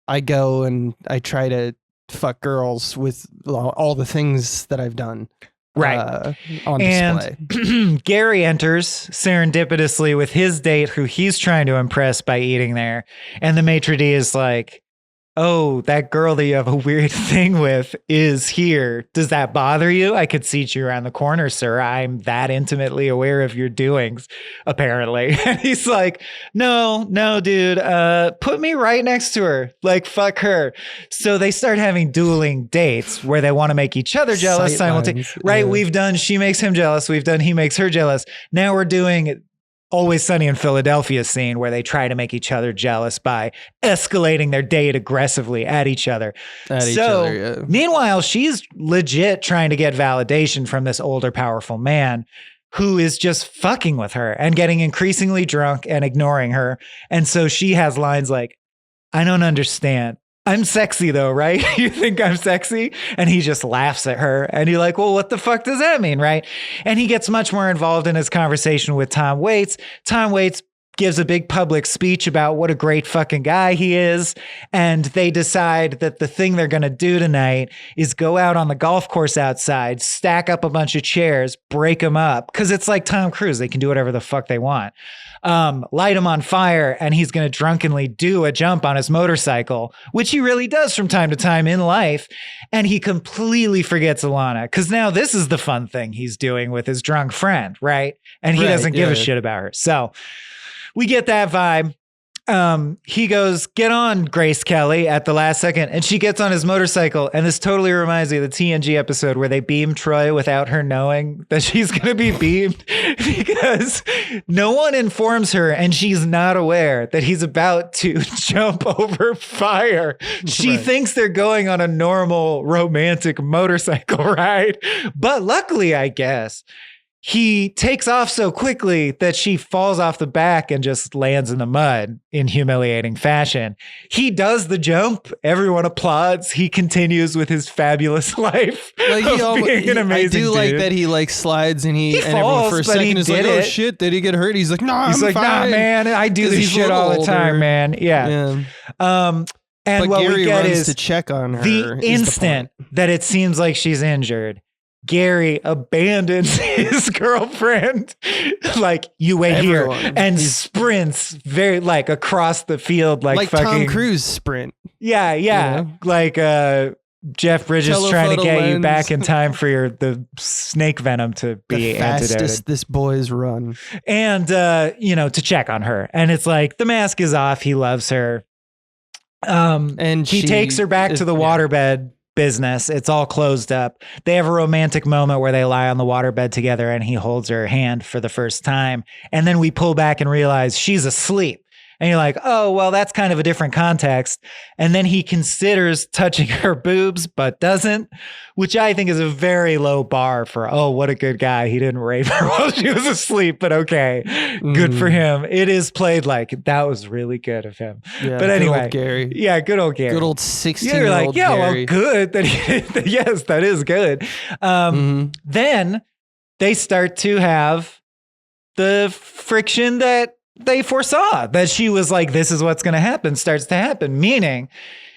I go and I try to fuck girls with all the things that I've done. Right. On display. And Gary enters serendipitously with his date, who he's trying to impress by eating there. And the maitre d' is like, "Oh, that girl that you have a weird thing with is here. Does that bother you? I could seat you around the corner, sir. I'm that intimately aware of your doings, apparently." And he's like, no, dude, put me right next to her. Like, fuck her. So they start having dueling dates where they want to make each other jealous simultaneously. Right? Yeah. She makes him jealous. We've done, he makes her jealous. Now we're doing Always Sunny in Philadelphia scene where they try to make each other jealous by escalating their date aggressively at each other. Meanwhile, she's legit trying to get validation from this older, powerful man who is just fucking with her and getting increasingly drunk and ignoring her. And so she has lines like, "I don't understand. I'm sexy though, right? You think I'm sexy?" And he just laughs at her. And you're like, well, what the fuck does that mean, right? And he gets much more involved in his conversation with Tom Waits. Tom Waits gives a big public speech about what a great fucking guy he is. And they decide that the thing they're going to do tonight is go out on the golf course outside, stack up a bunch of chairs, break them up. Cause it's like Tom Cruise. They can do whatever the fuck they want. Light him on fire, and he's going to drunkenly do a jump on his motorcycle, which he really does from time to time in life. And he completely forgets Alana, because now this is the fun thing he's doing with his drunk friend, right? And he doesn't give a shit about her. So we get that vibe. He goes, "Get on, Grace Kelly," at the last second, and she gets on his motorcycle. And this totally reminds me of the TNG episode where they beam Troy without her knowing that she's going to be beamed, because no one informs her and she's not aware that he's about to jump over fire. She thinks they're going on a normal romantic motorcycle ride. But luckily, I guess, he takes off so quickly that she falls off the back and just lands in the mud in humiliating fashion. He does the jump. Everyone applauds. He continues with his fabulous life Like being an amazing I do dude. like that he like slides and He and everyone falls, for a but second he is like, did oh it. shit, did he get hurt? He's like, nah, He's I'm like, fine. nah, man, I do 'Cause this he's a shit all the little time, older. man. Yeah. Yeah. And But what Gary we get runs is to check on her. the is instant that it seems like she's injured, Gary abandons his girlfriend, like, you wait Everyone. here, and sprints very like across the field, like fucking Tom Cruise sprint. Yeah, You know? like Jeff Bridges trying to Telephoto get you lens. back in time for the snake venom to be The fastest antidoted, this boy's run. and to check on her, and it's like the mask is off. He loves her. And he takes her back to the waterbed business. It's all closed up. They have a romantic moment where they lie on the waterbed together and he holds her hand for the first time. And then we pull back and realize she's asleep. And you're like, oh, well, that's kind of a different context. And then he considers touching her boobs, but doesn't, which I think is a very low bar for, oh, what a good guy. He didn't rape her while she was asleep, but okay, good for him. It is played like that was really good of him. Yeah, but good anyway, old Gary. Yeah, good old Gary. Good old You're 16-year-old like, yeah, Gary. well, good. That he, yes, that is good. Then they start to have the friction that they foresaw, that she was like, this is what's going to happen, starts to happen, meaning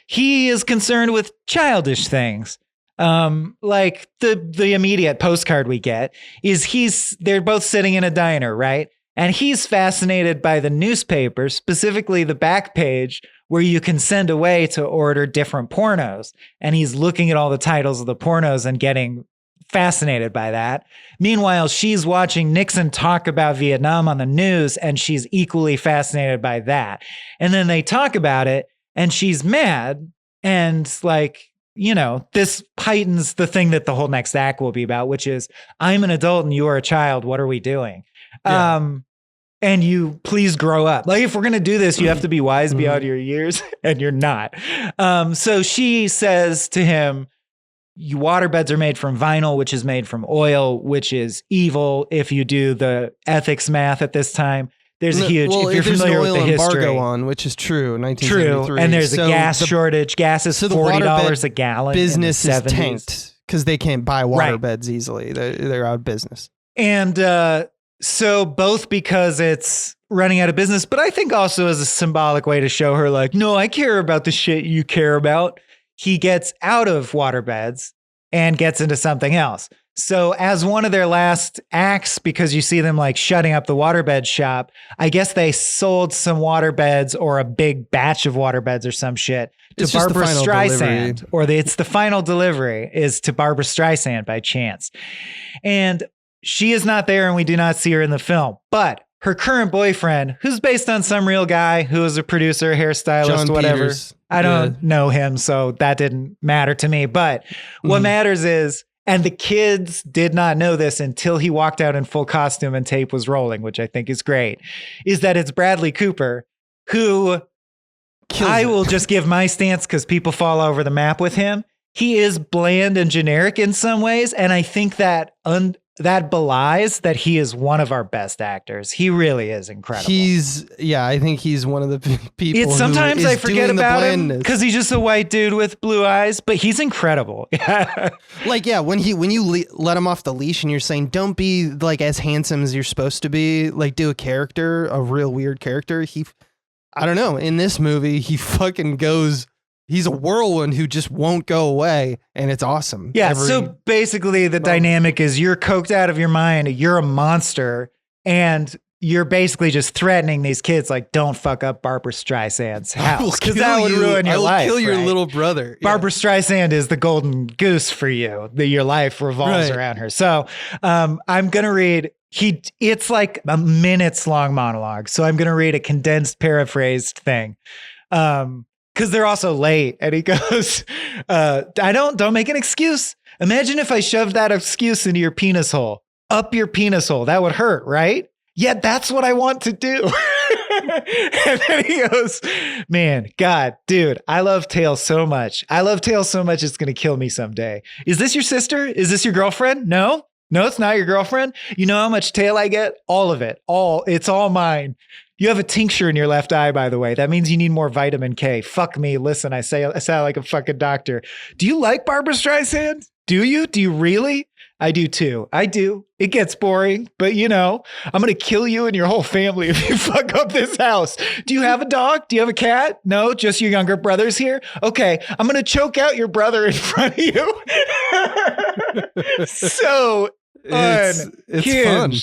he is concerned with childish things. Like the immediate postcard we get is they're both sitting in a diner, right? And he's fascinated by the newspaper, specifically the back page where you can send away to order different pornos. And he's looking at all the titles of the pornos and getting fascinated by that. Meanwhile, she's watching Nixon talk about Vietnam on the news and she's equally fascinated by that. And then they talk about it and she's mad and like, this heightens the thing that the whole next act will be about, which is I'm an adult and you are a child. What are we doing? Yeah. And you please grow up. Like if we're going to do this, you have to be wise beyond your years and you're not. So she says to him, waterbeds are made from vinyl, which is made from oil, which is evil. If you do the ethics math at this time, there's a huge, if you're familiar with the history. Embargo on, which is true, 1973. True, and there's a gas shortage. Gas is $40 a gallon. Business in the is 70s. tanked because they can't buy waterbeds easily. They're out of business. And so both because it's running out of business, but I think also as a symbolic way to show her like, no, I care about the shit you care about. He gets out of waterbeds and gets into something else. So as one of their last acts, because you see them like shutting up the waterbed shop, I guess they sold some waterbeds or a big batch of waterbeds or some shit to Barbara Streisand. It's the final delivery is to Barbara Streisand by chance. And she is not there and we do not see her in the film. But her current boyfriend, who's based on some real guy who is a producer, hairstylist, John whatever. Peters. I don't know him, so that didn't matter to me. But what matters is, and the kids did not know this until he walked out in full costume and tape was rolling, which I think is great, is that it's Bradley Cooper, who I will just give my stance because people fall over the map with him. He is bland and generic in some ways, and I think that that belies that he is one of our best actors. He really is incredible. I think he's one of the people. Sometimes I forget about him because he's just a white dude with blue eyes, but he's incredible. When you let him off the leash and you're saying don't be like as handsome as you're supposed to be, like do a real weird character. I don't know. In this movie, he fucking goes. He's a whirlwind who just won't go away, and it's awesome. Yeah, so basically the dynamic is you're coked out of your mind, you're a monster, and you're basically just threatening these kids like, don't fuck up Barbara Streisand's house, because that would ruin your life. Kill your little brother. Yeah. Barbara Streisand is the golden goose for you. Your life revolves around her. So I'm going to read... It's like a minutes long monologue, so I'm going to read a condensed paraphrased thing. Because they're also late. And he goes, don't make an excuse. Imagine if I shoved that excuse into your penis hole. Up your penis hole. That would hurt, right? Yeah, that's what I want to do. And then he goes, man, God, dude, I love Tail so much. I love Tail so much it's going to kill me someday. Is this your sister? Is this your girlfriend? No? No, it's not your girlfriend. You know how much tail I get? All of it. It's all mine. You have a tincture in your left eye, by the way. That means you need more vitamin K. Fuck me. Listen, I sound like a fucking doctor. Do you like Barbra Streisand? Do you? Do you really? I do too. I do. It gets boring, but I'm going to kill you and your whole family if you fuck up this house. Do you have a dog? Do you have a cat? No, just your younger brother's here? Okay, I'm going to choke out your brother in front of you. So it's fun.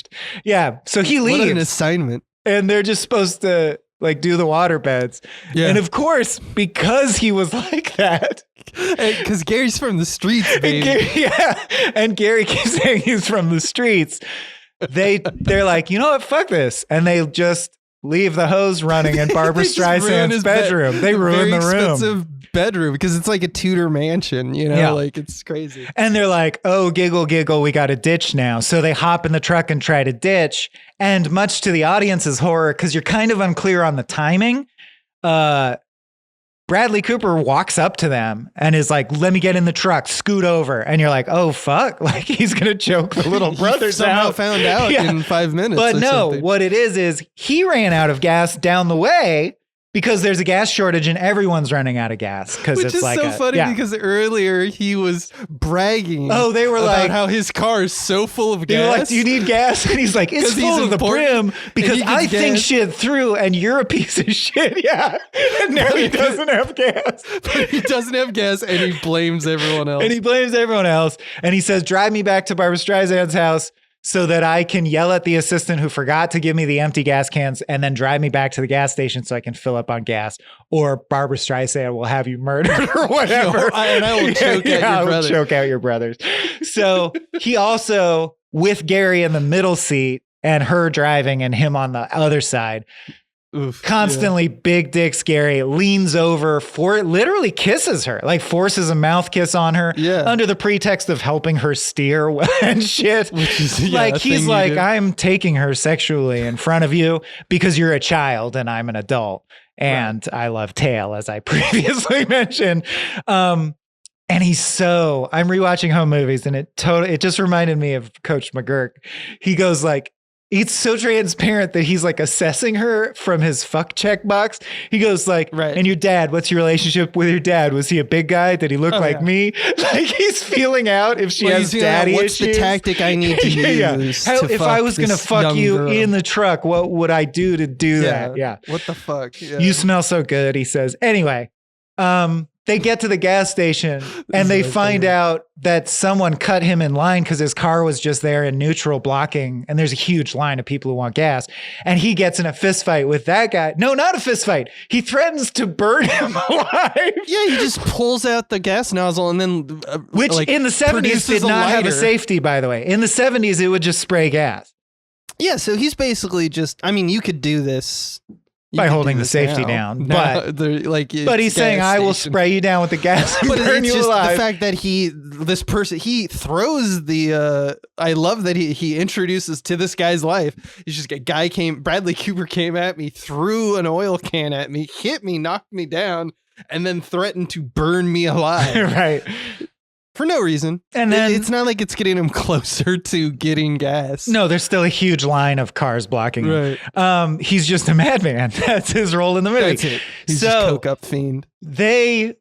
Yeah, so he leaves. What an assignment. And they're just supposed to do the water beds. Yeah. And of course, because he was like that. Because Gary's from the streets, baby. And Gary keeps saying he's from the streets. They're like, you know what? Fuck this. And they just leave the hose running in Barbra Streisand's bedroom. They ruin the room. Expensive bedroom because it's like a Tudor mansion, like it's crazy. And they're like, oh, giggle, giggle, we got to ditch now. So they hop in the truck and try to ditch. And much to the audience's horror, because you're kind of unclear on the timing, Bradley Cooper walks up to them and is like, let me get in the truck, scoot over. And you're like, oh, fuck. Like he's going to choke the little brothers somehow out. Found out in 5 minutes. But no, something. What it is he ran out of gas down the way because there's a gas shortage and everyone's running out of gas. Which is so funny because earlier he was bragging. Oh, they were about how his car is so full of gas. They were like, do you need gas? And he's like, it's full to the brim because I think shit through and you're a piece of shit. Yeah. And now he doesn't have gas. But he doesn't have gas and he blames everyone else. And he says, drive me back to Barbra Streisand's house so that I can yell at the assistant who forgot to give me the empty gas cans and then drive me back to the gas station so I can fill up on gas, or Barbra Streisand will have you murdered or whatever. And I will choke out your brother. Choke out your brothers. So he also, with Gary in the middle seat and her driving and him on the other side, constantly big dick Gary leans over literally kisses her, like forces a mouth kiss on her under the pretext of helping her steer and shit. He's like, I'm taking her sexually in front of you because you're a child and I'm an adult. And I love tail, as I previously mentioned. And I'm rewatching home movies and it just reminded me of Coach McGurk. He goes like, it's so transparent that he's like assessing her from his fuck check box. He goes like, and your dad, what's your relationship with your dad? Was he a big guy? Did he look like me? Like he's feeling out if she has daddy what's issues. The tactic I need to use if I was going to fuck you in the truck, what would I do to do that? Yeah. What the fuck? Yeah. You smell so good, he says. Anyway, they get to the gas station and they find out that someone cut him in line because his car was just there in neutral blocking. And there's a huge line of people who want gas. And he gets in a fist fight with that guy. No, not a fist fight. He threatens to burn him alive. Yeah, he just pulls out the gas nozzle and then... Which in the 70s did not have a safety, by the way. In the 70s, it would just spray gas. Yeah, so he's basically just... I mean, you could do this... By holding the safety down, but he's saying, "I will spray you down with the gas and burn you alive." The fact that he throws the. I love that he introduces to this guy's life. He's just Bradley Cooper came at me, threw an oil can at me, hit me, knocked me down, and then threatened to burn me alive. Right. For no reason. And then it's not like it's getting him closer to getting gas. No, there's still a huge line of cars blocking him. He's just a madman. That's his role in the movie. That's it. He's just coke up fiend. They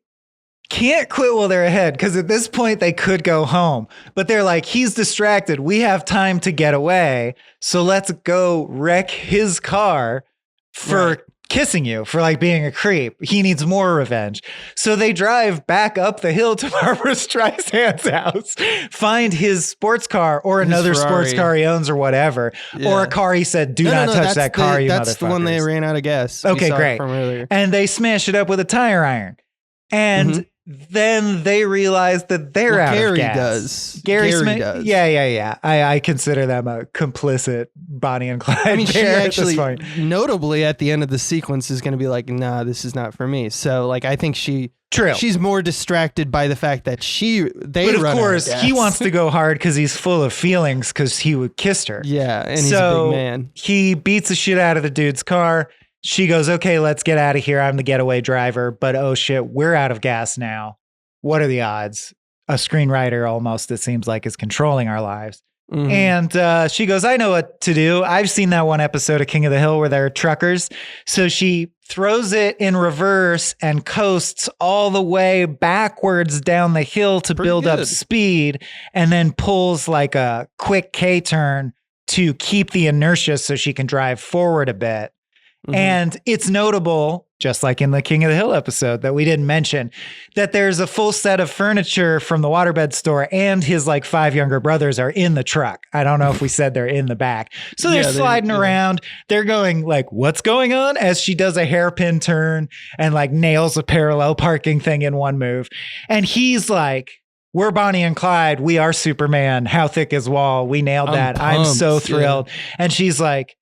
can't quit while they're ahead because at this point they could go home. But they're like, he's distracted. We have time to get away. So let's go wreck his car for kissing you, for like being a creep. He needs more revenge. So they drive back up the hill to Barbra Streisand's house, find his sports car or another sports car he owns or whatever, or a car he said, do not touch that car, you motherfuckers. That's the one they ran out of gas. Okay, great. From earlier. And they smash it up with a tire iron. And then they realize that they're out of gas. Gary does. Yeah. I consider them a complicit Bonnie and Clyde. I mean, she actually, notably at the end of the sequence, is going to be like, nah, this is not for me. So, like, I think she's more distracted by the fact that But of course, he wants to go hard because he's full of feelings because he would kissed her. Yeah, and he's a big man. He beats the shit out of the dude's car. She goes, okay, let's get out of here. I'm the getaway driver, but oh shit, we're out of gas now. What are the odds? A screenwriter almost, it seems like, is controlling our lives. And she goes, I know what to do. I've seen that one episode of King of the Hill where there are truckers. So she throws it in reverse and coasts all the way backwards down the hill to build up speed, and then pulls like a quick K-turn to keep the inertia so she can drive forward a bit. And it's notable, just like in the King of the Hill episode that we didn't mention, that there's a full set of furniture from the waterbed store, and his like 5 younger brothers are in the truck. I don't know if we said they're in the back. So they're sliding around. They're going like, what's going on? As she does a hairpin turn and like nails a parallel parking thing in one move. And he's like, we're Bonnie and Clyde. We are Superman. How thick is wall? We nailed that. I'm so thrilled. And she's like,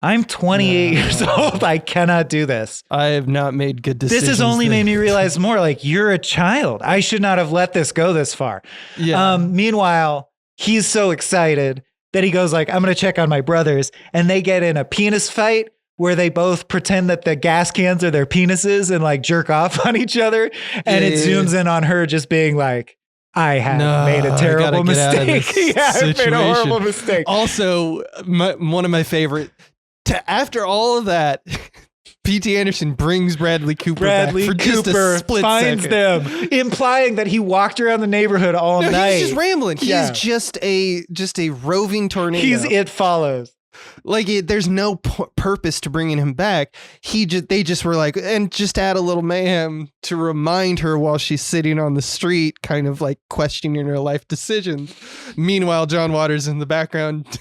I'm 28 years old. I cannot do this. I have not made good decisions. This has only made me realize more like, you're a child. I should not have let this go this far. Meanwhile, he's so excited that he goes like, I'm going to check on my brothers. And they get in a penis fight where they both pretend that the gas cans are their penises and like jerk off on each other. And it zooms in on her just being like, I have made a terrible mistake. I made a horrible mistake. Also, one of my favorite, after all of that, P.T. Anderson brings Bradley Cooper back for just a split finds second. them, implying that he walked around the neighborhood all night. He's just rambling. He's just a roving tornado. It follows. Like there's no purpose to bringing him back. They just were like, and just add a little mayhem to remind her while she's sitting on the street, kind of like questioning her life decisions. Meanwhile, John Waters in the background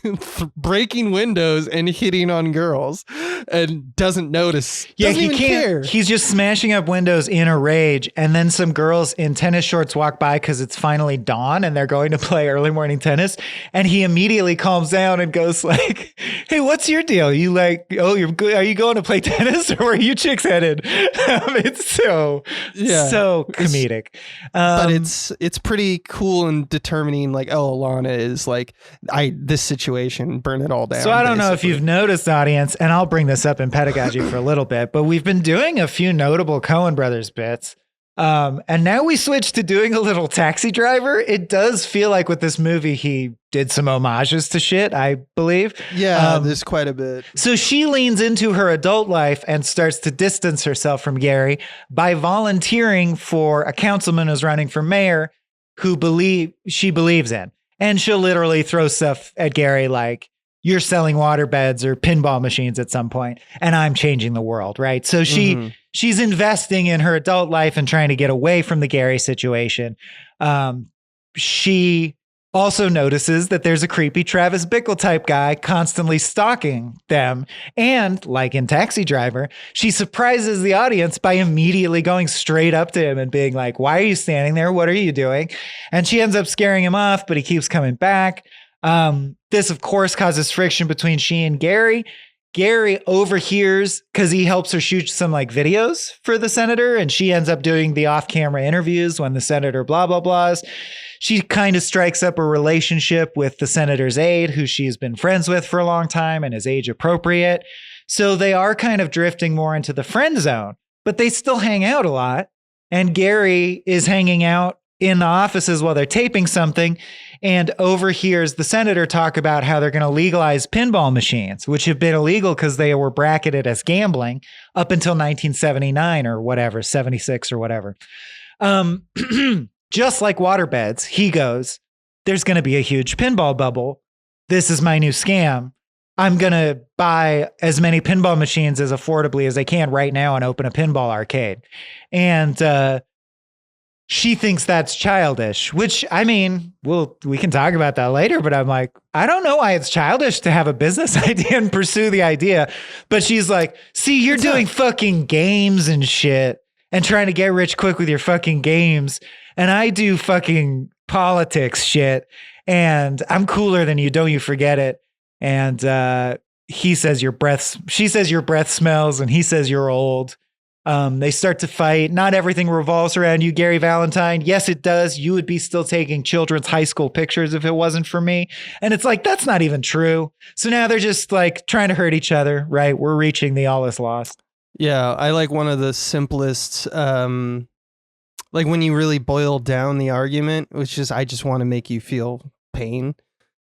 breaking windows and hitting on girls, and doesn't notice. Doesn't even care. He's just smashing up windows in a rage, and then some girls in tennis shorts walk by because it's finally dawn and they're going to play early morning tennis, and he immediately calms down and goes like, hey, what's your deal? You like, are you going to play tennis, or where are you chicks headed? It's so comedic. But it's pretty cool and determining, like, oh, Alana is like, this situation, burn it all down. So I don't know if you've noticed, audience, and I'll bring this up in pedagogy for a little bit, but we've been doing a few notable Coen Brothers bits. And now we switch to doing a little Taxi Driver. It does feel like with this movie, he did some homages to shit, I believe. Yeah, there's quite a bit. So she leans into her adult life and starts to distance herself from Gary by volunteering for a councilman who's running for mayor who she believes in. And she'll literally throw stuff at Gary like, you're selling waterbeds or pinball machines at some point, and I'm changing the world, right? So she's investing in her adult life and trying to get away from the Gary situation. She also notices that there's a creepy Travis Bickle type guy constantly stalking them. And like in Taxi Driver, she surprises the audience by immediately going straight up to him and being like, why are you standing there? What are you doing? And she ends up scaring him off, but he keeps coming back. This, of course, causes friction between she and Gary. Gary overhears because he helps her shoot some like videos for the senator, and she ends up doing the off-camera interviews when the senator blah, blah, blahs. She kind of strikes up a relationship with the senator's aide, who she's been friends with for a long time and is age appropriate. So they are kind of drifting more into the friend zone, but they still hang out a lot. And Gary is hanging out in the offices while they're taping something and overhears the senator talk about how they're going to legalize pinball machines, which have been illegal because they were bracketed as gambling up until 1979 or whatever, 76 or whatever. Just like waterbeds, he goes, there's going to be a huge pinball bubble. This is my new scam. I'm going to buy as many pinball machines as affordably as I can right now and open a pinball arcade. And she thinks that's childish, which, I mean, we can talk about that later, but I'm like, I don't know why it's childish to have a business idea and pursue the idea. But she's like, see, you're doing fucking games and shit and trying to get rich quick with your fucking games. And I do fucking politics shit. And I'm cooler than you. Don't you forget it. And she says your breath smells, and he says you're old. They start to fight. Not everything revolves around you, Gary Valentine. Yes, it does. You would be still taking children's high school pictures if it wasn't for me. And it's like, that's not even true. So now they're just like trying to hurt each other, right? We're reaching the all is lost. Yeah, I like one of the simplest, like when you really boil down the argument, which is, I just want to make you feel pain.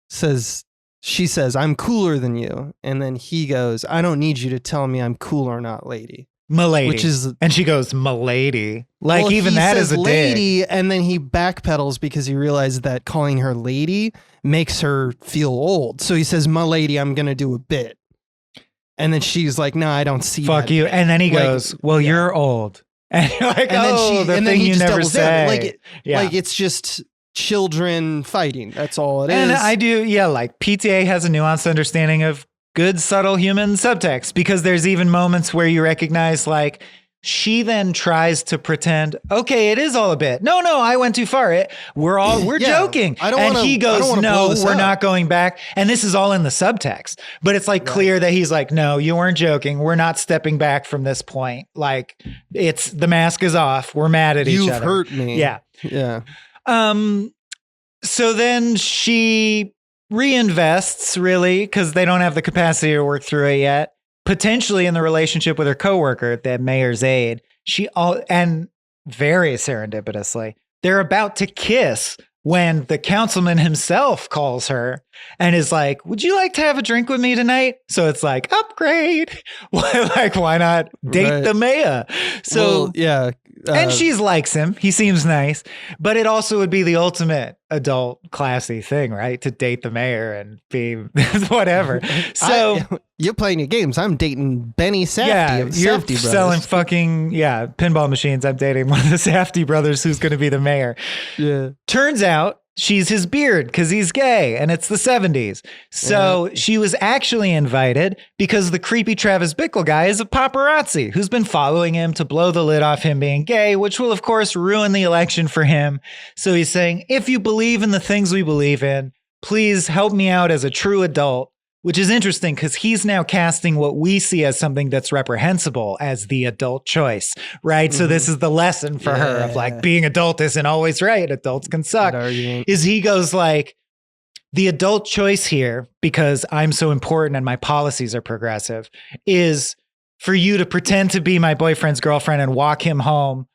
she says, I'm cooler than you. And then he goes, I don't need you to tell me I'm cool or not, lady. Milady. Which is, and she goes, Milady. Like, well, even he that says is a lady, dig. and then he backpedals because he realizes that calling her lady makes her feel old. So he says, Milady, I'm going to do a bit. And then she's like, no, I don't see Fuck that you. bit. And then he Like, goes, well, yeah. you're old. And you're like, And then oh, the and thing then he you just never doubles down. say. Like it's just children fighting. That's all it is. And I do, like PTA has a nuanced understanding of good, subtle human subtext, because there's even moments where you recognize, like, she then tries to pretend, okay, it is all a bit. No, I went too far. We're Yeah, joking. I don't and wanna- he I don't goes, wanna blow no, this we're up." not going back. And this is all in the subtext. But it's like clear that he's like, no, you weren't joking. We're not stepping back from this point. Like, it's the mask is off. We're mad at each You've other. hurt me. Yeah. Yeah. So then she reinvests, really, because they don't have the capacity to work through it yet, potentially in the relationship with her coworker, the mayor's aide. And very serendipitously, they're about to kiss when the councilman himself calls her and is like, would you like to have a drink with me tonight? So it's like, upgrade. Like, why not date Right. the mayor? So Well, yeah. and she likes him. He seems nice, but it also would be the ultimate adult classy thing, right? To date the mayor and be whatever. So you're playing your games. I'm dating Benny Safdie yeah, of the you're Safdie brothers. selling fucking pinball machines. I'm dating one of the Safdie brothers who's going to be the mayor. Yeah. Turns out she's his beard because he's gay and it's the 70s. So she was actually invited because the creepy Travis Bickle guy is a paparazzi who's been following him to blow the lid off him being gay, which will, of course, ruin the election for him. So he's saying, if you believe in the things we believe in, please help me out as a true adult. Which is interesting because he's now casting what we see as something that's reprehensible as the adult choice, right? So this is the lesson for her of like, being adult isn't always right. Adults can suck. Is he goes like, the adult choice here, because I'm so important and my policies are progressive, is for you to pretend to be my boyfriend's girlfriend and walk him home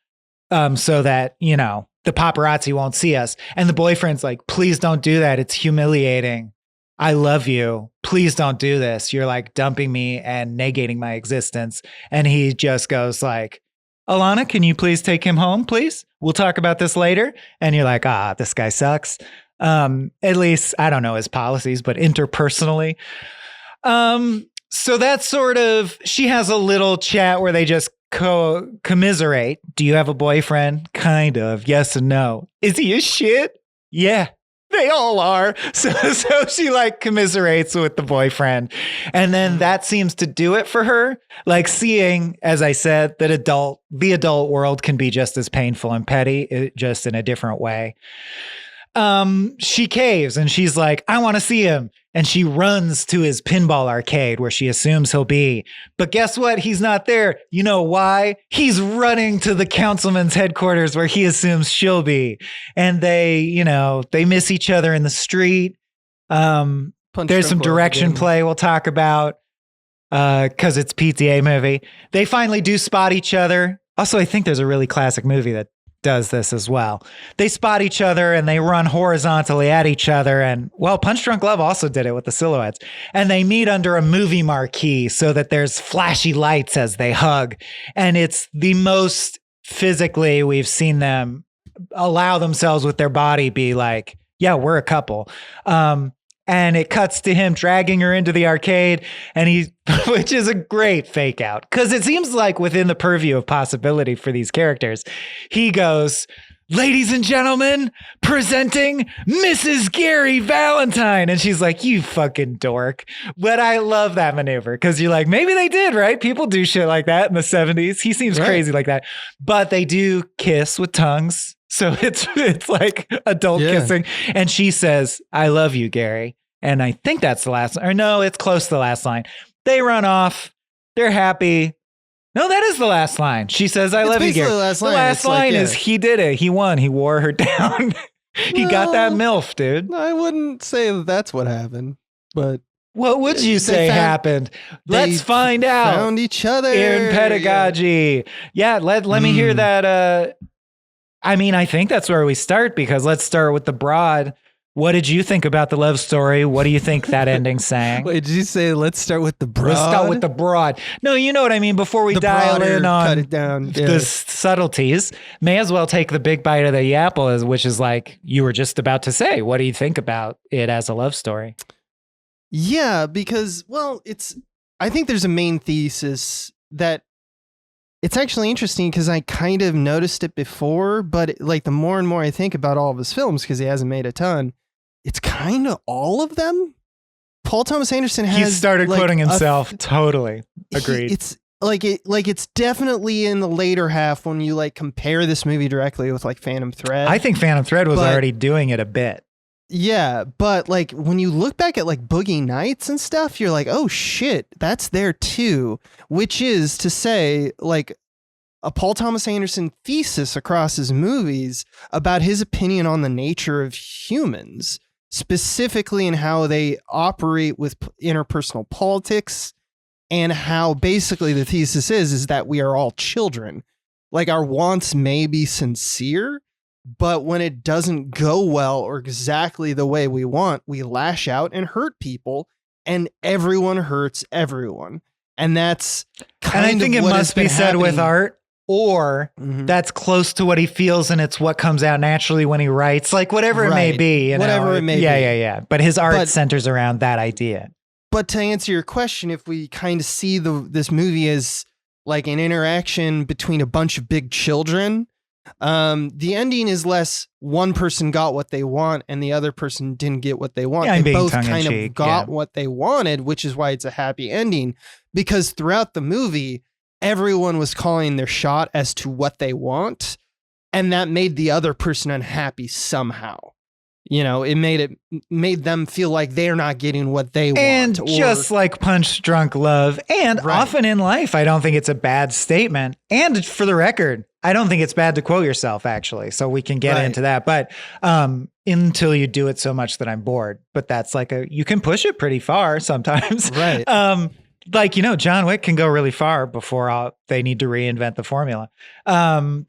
so that, the paparazzi won't see us. And the boyfriend's like, please don't do that. It's humiliating. I love you. Please don't do this. You're like dumping me and negating my existence. And he just goes like, Alana, can you please take him home, please? We'll talk about this later. And you're like, this guy sucks. At least, I don't know his policies, but interpersonally. So that's sort of, she has a little chat where they just commiserate. Do you have a boyfriend? Kind of. Yes and no. Is he a shit? Yeah. They all are. So she like commiserates with the boyfriend. And then that seems to do it for her. Like seeing, as I said, that the adult world can be just as painful and petty, just in a different way. She caves and she's like, I want to see him. And she runs to his pinball arcade where she assumes he'll be. But guess what? He's not there. You know why? He's running to the councilman's headquarters where he assumes she'll be. And they miss each other in the street. There's some direction play we'll talk about because it's PTA movie. They finally do spot each other. Also, I think there's a really classic movie that does this as well. They spot each other and they run horizontally at each other. And Punch Drunk Love also did it with the silhouettes. And they meet under a movie marquee so that there's flashy lights as they hug. And it's the most physically we've seen them allow themselves with their body be like, yeah, we're a couple. And it cuts to him dragging her into the arcade, and which is a great fake out because it seems like within the purview of possibility for these characters, he goes, ladies and gentlemen, presenting Mrs. Gary Valentine. And she's like, you fucking dork. But I love that maneuver because you're like, maybe they did, right? People do shit like that in the 70s. He seems crazy like that. But they do kiss with tongues. So it's like adult kissing. And she says, I love you, Gary. And I think that's the last, or no, it's close to the last line. They run off. They're happy. No, that is the last line. She says, I love you, Gary. The last line is he did it. He won. He wore her down. He got that MILF, dude. I wouldn't say that's what happened, but what would you say happened? Let's find out. Found each other in pedagogy. Yeah, let me hear that. I mean, I think that's where we start because let's start with the broad. What did you think about the love story? What do you think that ending's saying? Wait, did you say let's start with the broad? Let's start with the broad. No, you know what I mean. Before we dial broader, in on cut it down. the subtleties, may as well take the big bite of the apple, which is like you were just about to say. What do you think about it as a love story? Yeah, because, well, I think there's a main thesis that it's actually interesting because I kind of noticed it before, but like the more and more I think about all of his films, because he hasn't made a ton, it's kind of all of them. Paul Thomas Anderson has he started quoting himself. Totally agreed. It's it's definitely in the later half when you like compare this movie directly with like Phantom Thread. I think Phantom Thread was already doing it a bit. Yeah, but like when you look back at like Boogie Nights and stuff, you're like, oh shit, that's there too. Which is to say, like a Paul Thomas Anderson thesis across his movies about his opinion on the nature of humans, specifically in how they operate with interpersonal politics, and how basically the thesis is that we are all children. Like our wants may be sincere, but when it doesn't go well or exactly the way we want, we lash out and hurt people, and everyone hurts everyone. And that's kind and I think of it what must be said with art, or that's close to what he feels, and it's what comes out naturally when he writes, like whatever it may be. Whatever it may be. Yeah. But his art centers around that idea. But to answer your question, if we kind of see this movie as like an interaction between a bunch of big children, the ending is less one person got what they want and the other person didn't get what they want. Yeah, they both kind of got what they wanted, which is why it's a happy ending. Because throughout the movie, everyone was calling their shot as to what they want, and that made the other person unhappy somehow. You know, it made them feel like they're not getting what they want. And just like Punch Drunk Love, and often in life, I don't think it's a bad statement. And for the record, I don't think it's bad to quote yourself, actually. So we can get into that. But until you do it so much that I'm bored. But that's like you can push it pretty far sometimes. Right. Like, you know, John Wick can go really far before they need to reinvent the formula.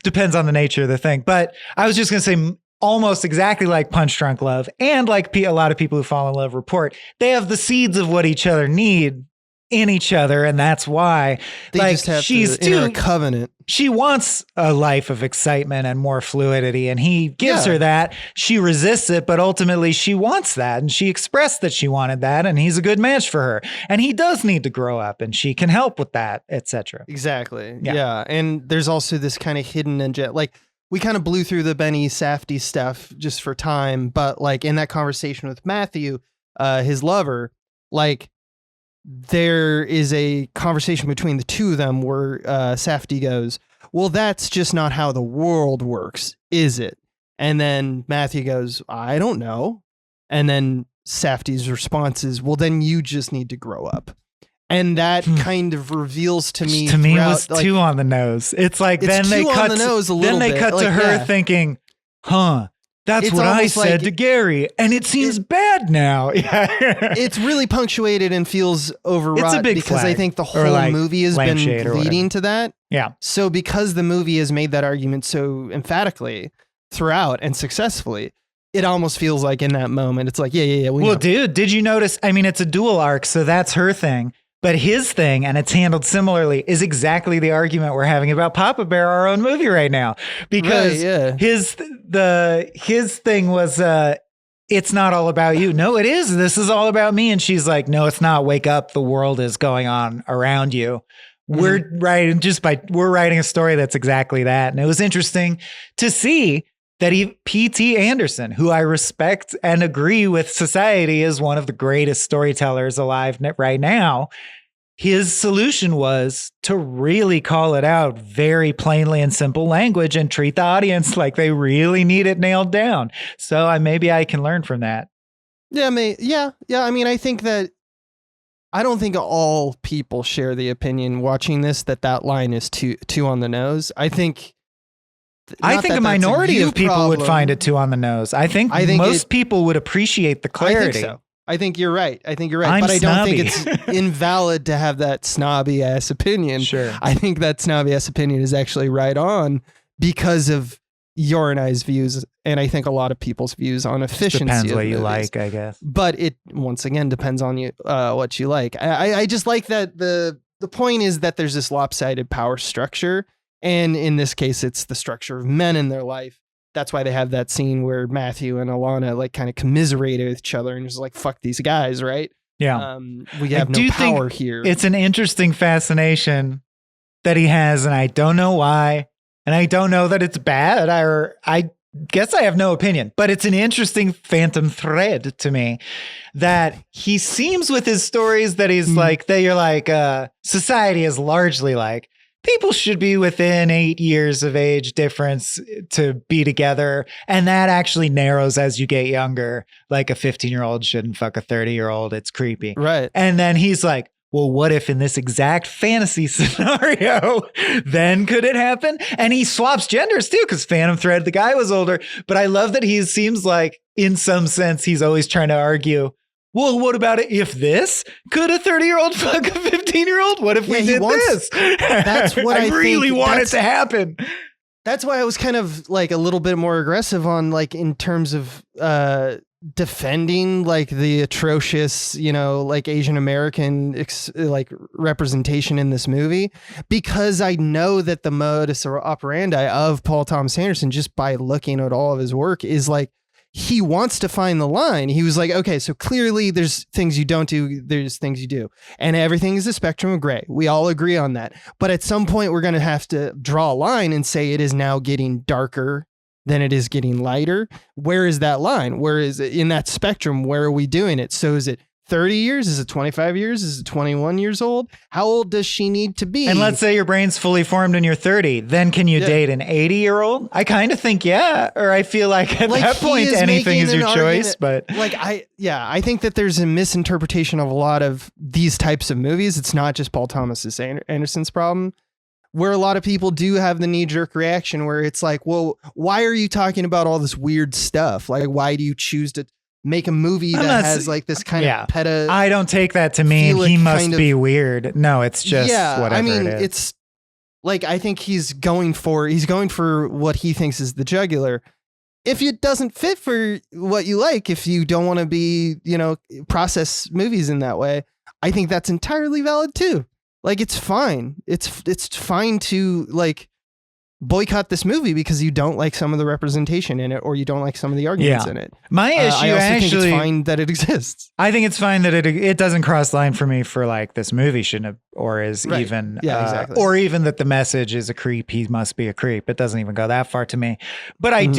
Depends on the nature of the thing. But I was just going to say, almost exactly like Punch Drunk Love, and like a lot of people who fall in love report, they have the seeds of what each other need in each other, and that's why they like just have she's to enter a covenant. She wants a life of excitement and more fluidity, and he gives her that. She resists it, but ultimately she wants that, and she expressed that she wanted that, and he's a good match for her. And he does need to grow up, and she can help with that, etc. Exactly. Yeah. And there's also this kind of hidden agenda. Like, we kind of blew through the Benny Safdie stuff just for time, but like in that conversation with Matthew, his lover, like there is a conversation between the two of them where Safdie goes, well, that's just not how the world works, is it? And then Matthew goes, I don't know. And then Safdie's response is, well, then you just need to grow up. And that kind of reveals to me. To me, it was like, too on the nose. It's like then they cut to her thinking, "Huh, that's what I said to Gary," and it seems bad now. It's really punctuated and feels overwrought. It's a big because I think the whole movie has been leading to that. Yeah. So because the movie has made that argument so emphatically throughout and successfully, it almost feels like in that moment, it's like, yeah. Well, dude, did you notice? I mean, it's a dual arc, so that's her thing. But his thing, and it's handled similarly, is exactly the argument we're having about Papa Bear, our own movie right now. Because his thing was, it's not all about you. No, it is. This is all about me. And she's like, no, it's not. Wake up. The world is going on around you. We're writing a story that's exactly that. And it was interesting to see that P.T. Anderson, who I respect and agree with society is one of the greatest storytellers alive right now, his solution was to really call it out very plainly in simple language and treat the audience like they really need it nailed down. So maybe I can learn from that. Yeah. I mean, I think that I don't think all people share the opinion watching this that line is too on the nose. I think a minority of people would find it too on the nose. I think most people would appreciate the clarity. I think you're right. But I don't think it's invalid to have that snobby ass opinion. Sure. I think that snobby ass opinion is actually right on because of your and I's views, and I think a lot of people's views on efficiency. Depends what you movies. like, I guess. But it once again depends on you what you like. I just like that the point is that there's this lopsided power structure, and in this case, it's the structure of men in their life. That's why they have that scene where Matthew and Alana like kind of commiserated with each other and just like, fuck these guys, right? Yeah. We have no power here. It's an interesting fascination that he has, and I don't know why. And I don't know that it's bad. I guess I have no opinion, but it's an interesting phantom thread to me that he seems with his stories that he's like, that you're like, society is largely like, people should be within 8 years of age difference to be together. And that actually narrows as you get younger. Like a 15-year-old shouldn't fuck a 30-year-old. It's creepy. Right. And then he's like, well, what if in this exact fantasy scenario, then could it happen? And he swaps genders too, because Phantom Thread, the guy was older. But I love that he seems like, in some sense, he's always trying to argue, well, what about it if this? Could a 30-year-old fuck a 15-year-old? What if we did this? That's what I really think, want it to happen. That's why I was kind of like a little bit more aggressive on like in terms of defending like the atrocious, like Asian American like representation in this movie, because I know that the modus operandi of Paul Thomas Anderson, just by looking at all of his work, is like he wants to find the line. He was like, okay, so clearly there's things you don't do, there's things you do, and everything is a spectrum of gray. We all agree on that. But at some point we're going to have to draw a line and say it is now getting darker than it is getting lighter. Where is that line? Where is it in that spectrum? Where are we doing it? So is it 30 years? Is it 25 years? Is it 21 years old? How old does she need to be? And let's say your brain's fully formed and you're 30. Then can you date an 80-year-old? I kind of think, yeah. Or I feel like at that point, anything is your choice. But like, I think that there's a misinterpretation of a lot of these types of movies. It's not just Paul Thomas Anderson's problem, where a lot of people do have the knee-jerk reaction where it's like, well, why are you talking about all this weird stuff? Like, why do you choose to make a movie that has like this kind of peta? I don't take that to mean he must be weird. No, it's just whatever. I mean, it is. It's like, I think he's going for what he thinks is the jugular. If it doesn't fit for what you like, if you don't want to be, process movies in that way, I think that's entirely valid too. Like, it's fine. It's fine to like boycott this movie because you don't like some of the representation in it, or you don't like some of the arguments in it. My issue, I also think it's fine that it exists. I think it's fine that it doesn't cross line for me for like this movie shouldn't have, or is even, exactly. Or even that the message is a creep. He must be a creep. It doesn't even go that far to me. But I'm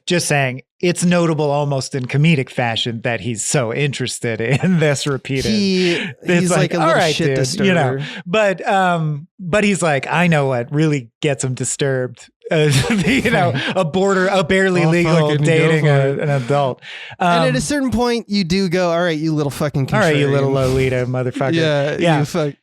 just saying it's notable almost in comedic fashion that he's so interested in this repeated. He's like a little shit disturber. But he's like, I know what really gets him disturbed. A barely legal dating an adult. And at a certain point, you do go, all right, you little fucking contrarian. All right, you little Lolita motherfucker.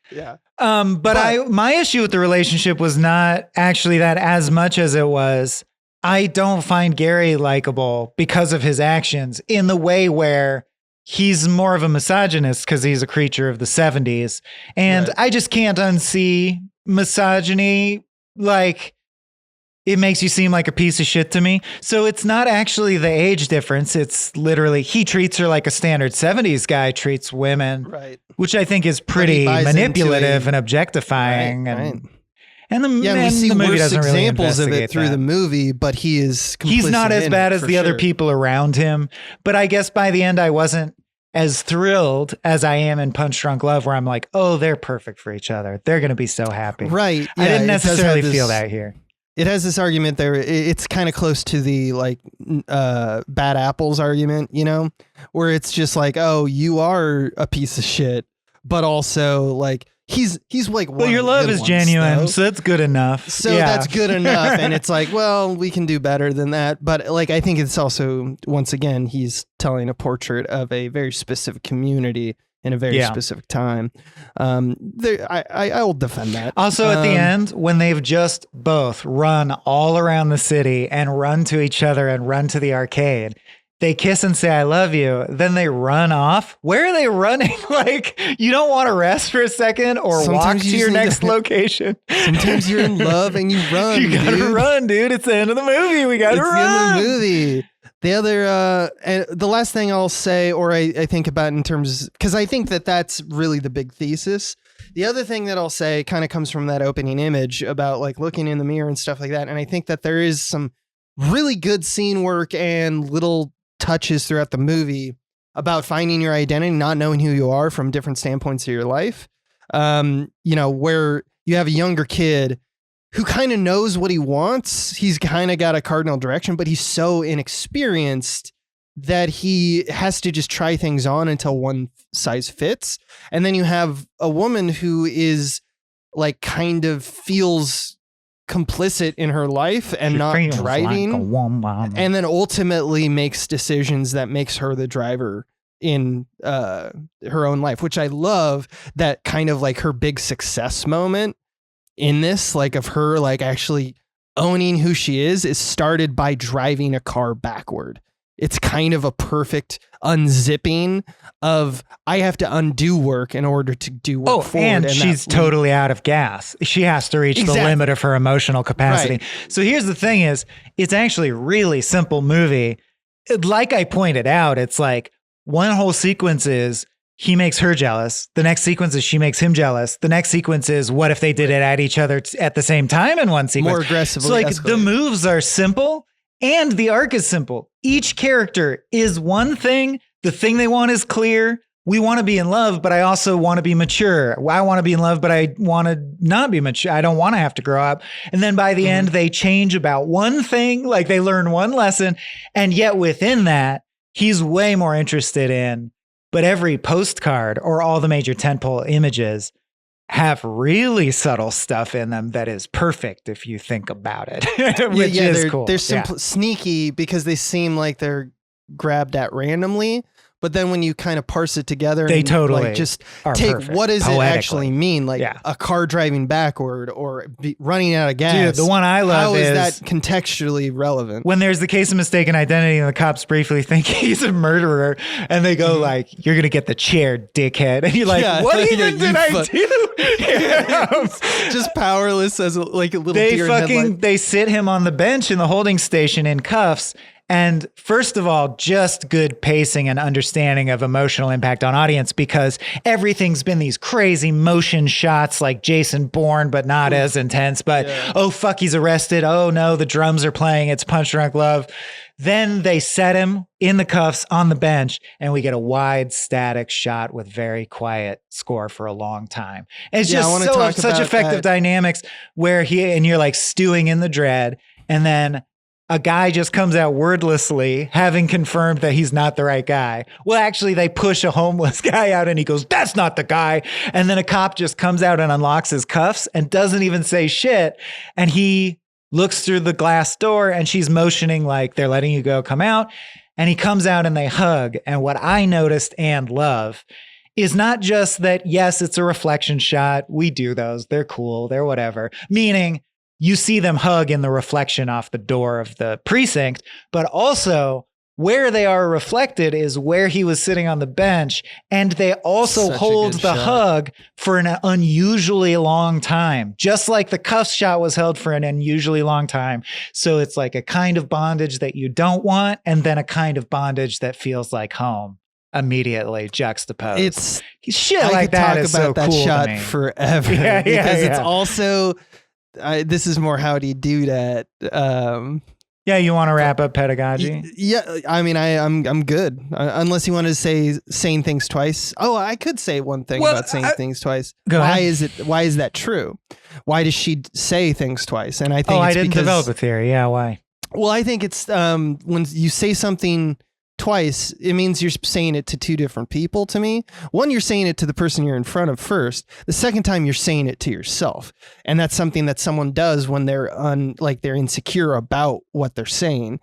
But my issue with the relationship was not actually that as much as it was, I don't find Gary likable because of his actions in the way where he's more of a misogynist because he's a creature of the 70s. And I just can't unsee misogyny. Like, it makes you seem like a piece of shit to me. So it's not actually the age difference. It's literally he treats her like a standard 70s guy treats women, which I think is pretty manipulative and objectifying. And the we see the movie worse doesn't really examples of it through that. the movie, but he's not as bad as the other people around him. But I guess by the end, I wasn't as thrilled as I am in Punch Drunk Love, where I'm like, oh, they're perfect for each other. They're going to be so happy. Right. Yeah, I didn't necessarily feel that here. It has this argument there. It's kind of close to the like bad apples argument, where it's just like, oh, you are a piece of shit, but also like he's like, well, your love is genuine, so that's good enough. So that's good enough. And it's like, well, we can do better than that. But like, I think it's also, once again, he's telling a portrait of a very specific community in a very specific time. I will defend that. Also, at the end, when they've just both run all around the city and run to each other and run to the arcade, They kiss and say, I love you. Then they run off. Where are they running? Like, you don't want to rest for a second or walk to your next location. Sometimes you're in love and you run. You gotta run, dude. It's the end of the movie. We gotta run. It's the end of the movie. The other, and the last thing I'll say, or I think about in terms, because I think that that's really the big thesis. The other thing that I'll say kind of comes from that opening image about like looking in the mirror and stuff like that. And I think that there is some really good scene work and little touches throughout the movie about finding your identity, not knowing who you are from different standpoints of your life. Where you have a younger kid who kind of knows what he wants. He's kind of got a cardinal direction, but he's so inexperienced that he has to just try things on until one size fits. And then you have a woman who is like kind of feels complicit in her life and not driving, and then ultimately makes decisions that makes her the driver in her own life, which I love. That kind of like her big success moment in this, like of her like actually owning who she is started by driving a car backward. It's kind of a perfect unzipping of I have to undo work in order to do work forward. And she's totally out of gas. She has to reach the limit of her emotional capacity. Right. So here's the thing is, it's actually a really simple movie. Like I pointed out, it's like one whole sequence is he makes her jealous. The next sequence is she makes him jealous. The next sequence is what if they did it at each other at the same time in one sequence? More aggressively. So like the moves are simple. And the arc is simple. Each character is one thing. The thing they want is clear. We want to be in love, but I also want to be mature. I want to be in love, but I want to not be mature. I don't want to have to grow up. And then by the end, they change about one thing. Like they learn one lesson. And yet within that, he's way more interested in, but every postcard or all the major tentpole images have really subtle stuff in them that is perfect if you think about it, which is cool. They're sneaky because they seem like they're grabbed at randomly. But then when you kind of parse it together, they and totally like just take perfect, what does it actually mean? Like a car driving backward or running out of gas. Dude, the one I love is that contextually relevant? When there's the case of mistaken identity and the cops briefly think he's a murderer and they go like, you're going to get the chair, dickhead. And you're like, what even did I do? Just powerless as like a little deer in headlight. They sit him on the bench in the holding station in cuffs. And first of all, just good pacing and understanding of emotional impact on audience, because everything's been these crazy motion shots like Jason Bourne, but not as intense. But, oh, fuck, he's arrested. Oh, no, the drums are playing. It's Punch Drunk Love. Then they set him in the cuffs on the bench, and we get a wide static shot with very quiet score for a long time. And it's just such effective dynamics where you're like stewing in the dread, and then a guy just comes out wordlessly, having confirmed that he's not the right guy. Well, actually, they push a homeless guy out and he goes, that's not the guy. And then a cop just comes out and unlocks his cuffs and doesn't even say shit. And he looks through the glass door and she's motioning like they're letting you go, come out. And he comes out and they hug. And what I noticed and love is not just that, yes, it's a reflection shot. We do those. They're cool. They're whatever. Meaning, you see them hug in the reflection off the door of the precinct, but also where they are reflected is where he was sitting on the bench. And they also hold the hug for an unusually long time, just like the cuff shot was held for an unusually long time. So it's like a kind of bondage that you don't want, and then a kind of bondage that feels like home immediately juxtaposed. It's shit like that is so cool to me. I could talk about that shot forever because it's also... this is more how do you do that? You want to wrap up pedagogy? Yeah, I mean, I'm good. Unless you want to say saying things twice. Oh, I could say one thing about saying things twice. Why is that true? Why does she say things twice? And I think I didn't develop a theory. Yeah, why? Well, I think it's when you say something twice, it means you're saying it to two different people. To me, one, you're saying it to the person you're in front of first. The second time, you're saying it to yourself, and that's something that someone does when they're they're insecure about what they're saying.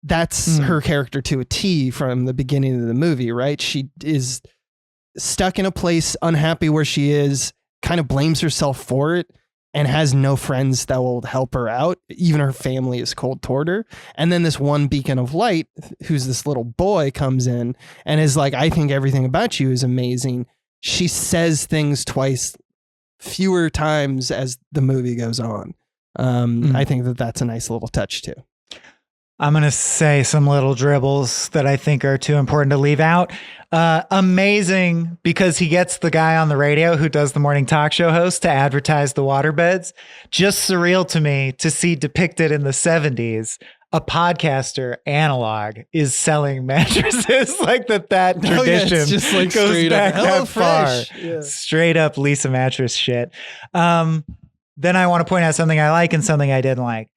That's her character to a T from the beginning of the movie, right? She is stuck in a place, unhappy where she is, kind of blames herself for it, and has no friends that will help her out. Even her family is cold toward her. And then this one beacon of light, who's this little boy, comes in and is like, I think everything about you is amazing. She says things twice, fewer times as the movie goes on. I think that that's a nice little touch too. I'm going to say some little dribbles that I think are too important to leave out. Amazing because he gets the guy on the radio who does the morning talk show host to advertise the waterbeds. Just surreal to me to see depicted in the 70s, a podcaster analog is selling mattresses like that tradition it's just like goes straight back up that far. Yeah. Straight up Lisa mattress shit. Then I want to point out something I like and something I didn't like.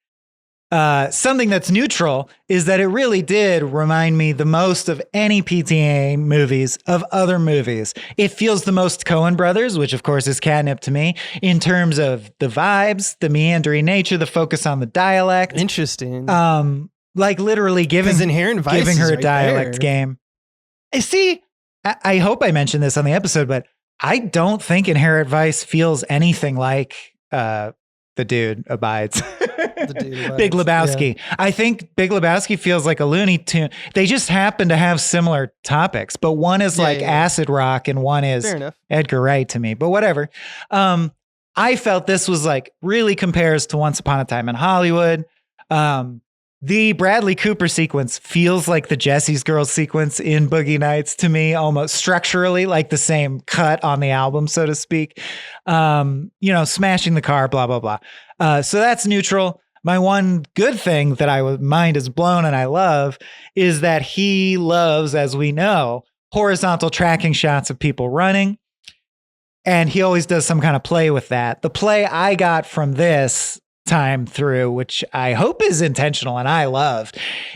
Something that's neutral is that it really did remind me the most of any PTA movies of other movies. It feels the most Coen Brothers, which of course is catnip to me, in terms of the vibes, the meandering nature, the focus on the dialect. Interesting. Like literally giving Inherent Vice her a right dialect there. game. See, I hope I mentioned this on the episode, but I don't think Inherent Vice feels anything like the dude abides. Big Lebowski. Yeah. I think Big Lebowski feels like a Looney Tune. They just happen to have similar topics, but one is acid rock and one is Edgar Wright to me, but whatever. I felt this was like really compares to Once Upon a Time in Hollywood. The Bradley Cooper sequence feels like the Jesse's Girls sequence in Boogie Nights to me, almost structurally like the same cut on the album, so to speak. Smashing the car, blah, blah, blah. So that's neutral. My one good thing that mind is blown and I love is that he loves, as we know, horizontal tracking shots of people running. And he always does some kind of play with that. The play I got from this time through, which I hope is intentional and I love,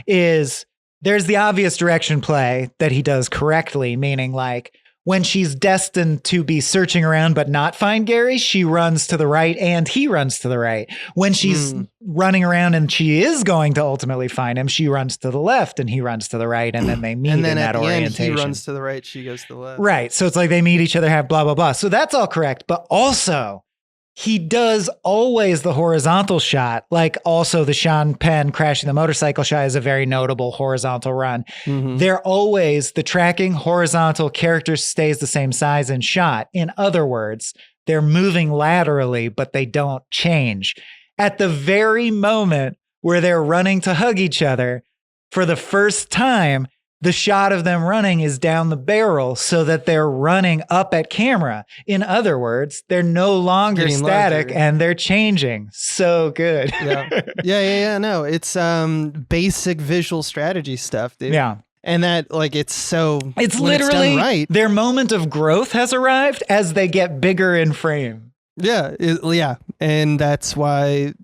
is there's the obvious direction play that he does correctly, meaning like when she's destined to be searching around but not find Gary, she runs to the right and he runs to the right. When she's running around and she is going to ultimately find him, she runs to the left and he runs to the right, and then they meet in that orientation. End, he runs to the right, she goes to the left. Right. So it's like they meet each other, have blah, blah, blah. So that's all correct. But also, he does always the horizontal shot, like also the Sean Penn crashing the motorcycle shot is a very notable horizontal run. They're always the tracking horizontal character stays the same size and shot. In other words, they're moving laterally, but they don't change. At the very moment where they're running to hug each other, for the first time, the shot of them running is down the barrel so that they're running up at camera. In other words, they're no longer static larger. And they're changing. So good. Yeah. No, it's basic visual strategy stuff, dude. Yeah. And that it's literally right. Their moment of growth has arrived as they get bigger in frame. Yeah. And that's why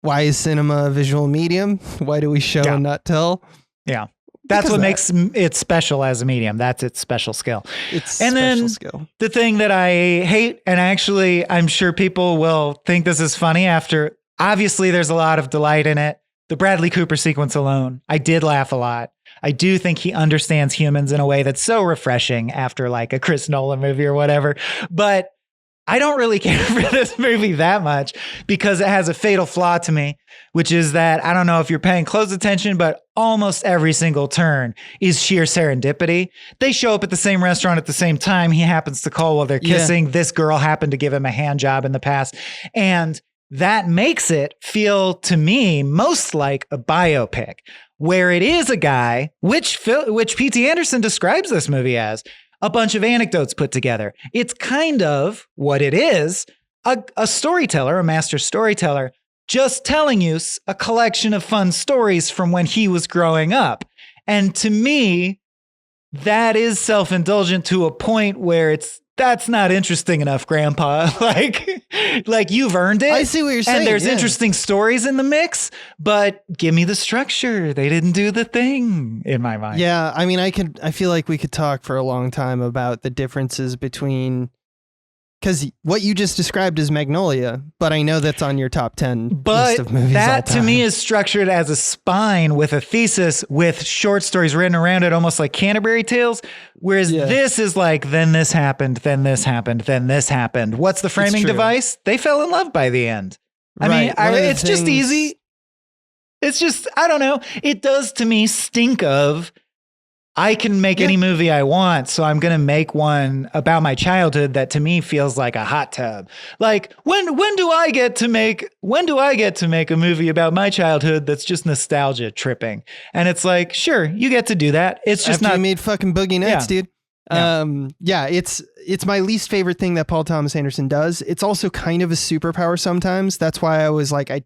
is cinema a visual medium? Why do we show and not tell? Yeah. That's what makes it special as a medium. That's its special skill. The thing that I hate, and actually I'm sure people will think this is funny after, obviously there's a lot of delight in it. The Bradley Cooper sequence alone, I did laugh a lot. I do think he understands humans in a way that's so refreshing after like a Chris Nolan movie or whatever. But I don't really care for this movie that much because it has a fatal flaw to me, which is that I don't know if you're paying close attention, but almost every single turn is sheer serendipity. They show up at the same restaurant at the same time. He happens to call while they're kissing. This girl happened to give him a hand job in the past. And that makes it feel to me most like a biopic where it is a guy, which P.T. Anderson describes this movie as, a bunch of anecdotes put together. It's kind of what it is, a storyteller, a master storyteller, just telling you a collection of fun stories from when he was growing up. And to me, that is self-indulgent to a point where that's not interesting enough, Grandpa. like you've earned it. I see what you're saying. And there's interesting stories in the mix, but give me the structure. They didn't do the thing in my mind. Yeah, I mean, I feel like we could talk for a long time about the differences between Because what you just described is Magnolia, but I know that's on your top 10 But list of movies all that to time. me is structured as a spine with a thesis with short stories written around it, almost like Canterbury Tales. Whereas this is like, then this happened, then this happened, then this happened. What's the framing device? They fell in love by the end. I mean, it's just easy. It's just, I don't know. It does to me stink of, I can make any movie I want, so I'm going to make one about my childhood that to me feels like a hot tub. Like when do I get to make a movie about my childhood that's just nostalgia tripping? And it's like, sure, you get to do that. It's just After you made fucking Boogie Nights, dude. Yeah. It's my least favorite thing that Paul Thomas Anderson does. It's also kind of a superpower sometimes. That's why I was like,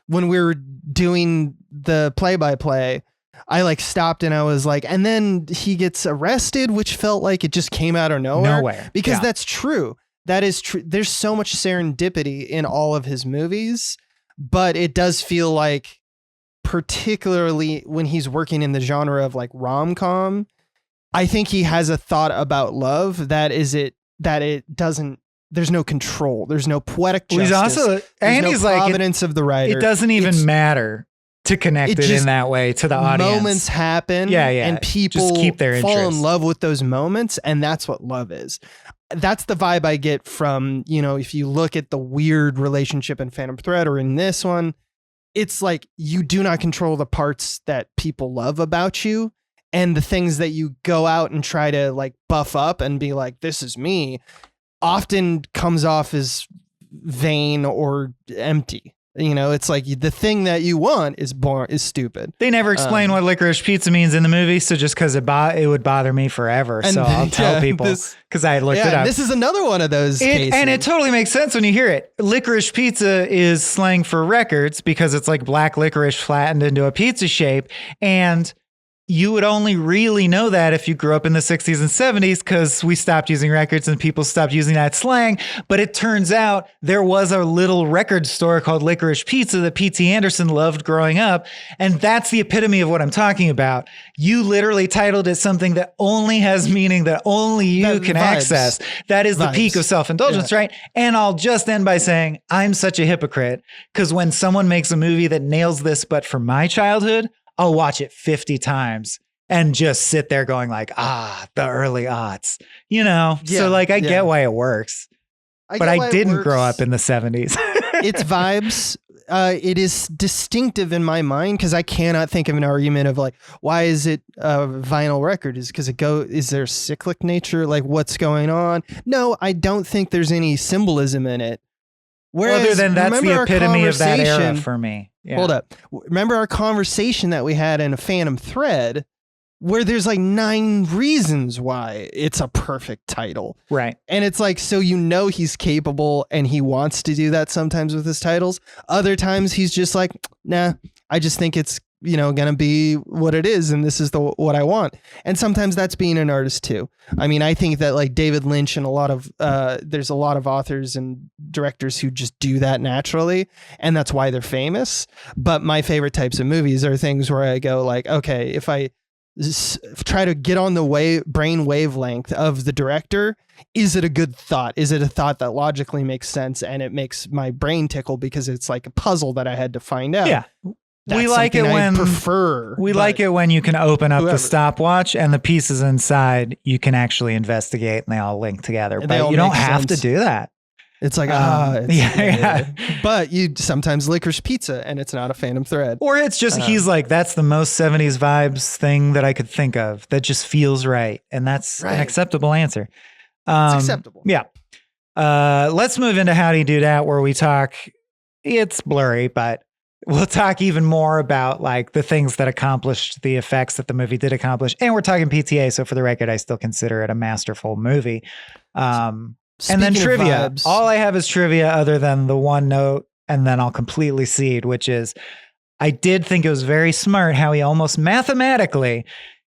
when we were doing the play-by-play, I like stopped and I was like, and then he gets arrested, which felt like it just came out of nowhere. Because that's true. That is true. There's so much serendipity in all of his movies, but it does feel like, particularly when he's working in the genre of like rom-com, I think he has a thought about love that it doesn't, there's no control. There's no poetic justice. He's also, and he's like, providence of the writer. It doesn't even matter to connect it in that way to the audience. Moments happen, and people just keep their fall interest. in love with those moments, and that's what love is. That's the vibe I get from, if you look at the weird relationship in Phantom Thread or in this one, it's like you do not control the parts that people love about you, and the things that you go out and try to like buff up and be like, this is me, often comes off as vain or empty. It's like the thing that you want is stupid. They never explain what licorice pizza means in the movie, so just because it would bother me forever. So I'll tell people because I looked it up. This is another one of those cases. And it totally makes sense when you hear it. Licorice pizza is slang for records because it's like black licorice flattened into a pizza shape. And you would only really know that if you grew up in the 60s and 70s because we stopped using records and people stopped using that slang. But it turns out there was a little record store called Licorice Pizza that P.T. Anderson loved growing up. And that's the epitome of what I'm talking about. You literally titled it something that only has meaning that only you can access. That is the peak of self-indulgence, right? And I'll just end by saying I'm such a hypocrite because when someone makes a movie that nails this, but for my childhood, I'll watch it 50 times and just sit there going like, the early aughts, So like, I get why it works, but I didn't grow up in the 70s. It's vibes. It is distinctive in my mind because I cannot think of an argument of like, why is it a vinyl record? Is there cyclic nature? Like what's going on? No, I don't think there's any symbolism in it. Whereas, other than that's the epitome of that era for me. Yeah. Hold up. Remember our conversation that we had in a Phantom Thread where there's like 9 reasons why it's a perfect title. Right. And it's like, so he's capable and he wants to do that sometimes with his titles. Other times he's just like, nah, I just think it's, gonna be what it is. And this is what I want. And sometimes that's being an artist too. I mean, I think that like David Lynch and there's a lot of authors and directors who just do that naturally. And that's why they're famous. But my favorite types of movies are things where I go like, okay, if I try to get on the brain wavelength of the director, is it a good thought? Is it a thought that logically makes sense? And it makes my brain tickle because it's like a puzzle that I had to find out. Yeah. That's we like it when like it when you can open up the stopwatch and the pieces inside you can actually investigate and they all link together. But you don't have to do that. It's like But you sometimes Licorice Pizza and it's not a Phantom Thread. Or it's just he's like, that's the most 70s vibes thing that I could think of that just feels right. And that's an acceptable answer. It's acceptable. Yeah. Let's move into How Do You Do That, where we talk, it's blurry, but we'll talk even more about like the things that accomplished the effects that the movie did accomplish. And we're talking PTA. So for the record, I still consider it a masterful movie. And then trivia. All I have is trivia other than the one note, and then I'll completely cede, which is I did think it was very smart how he almost mathematically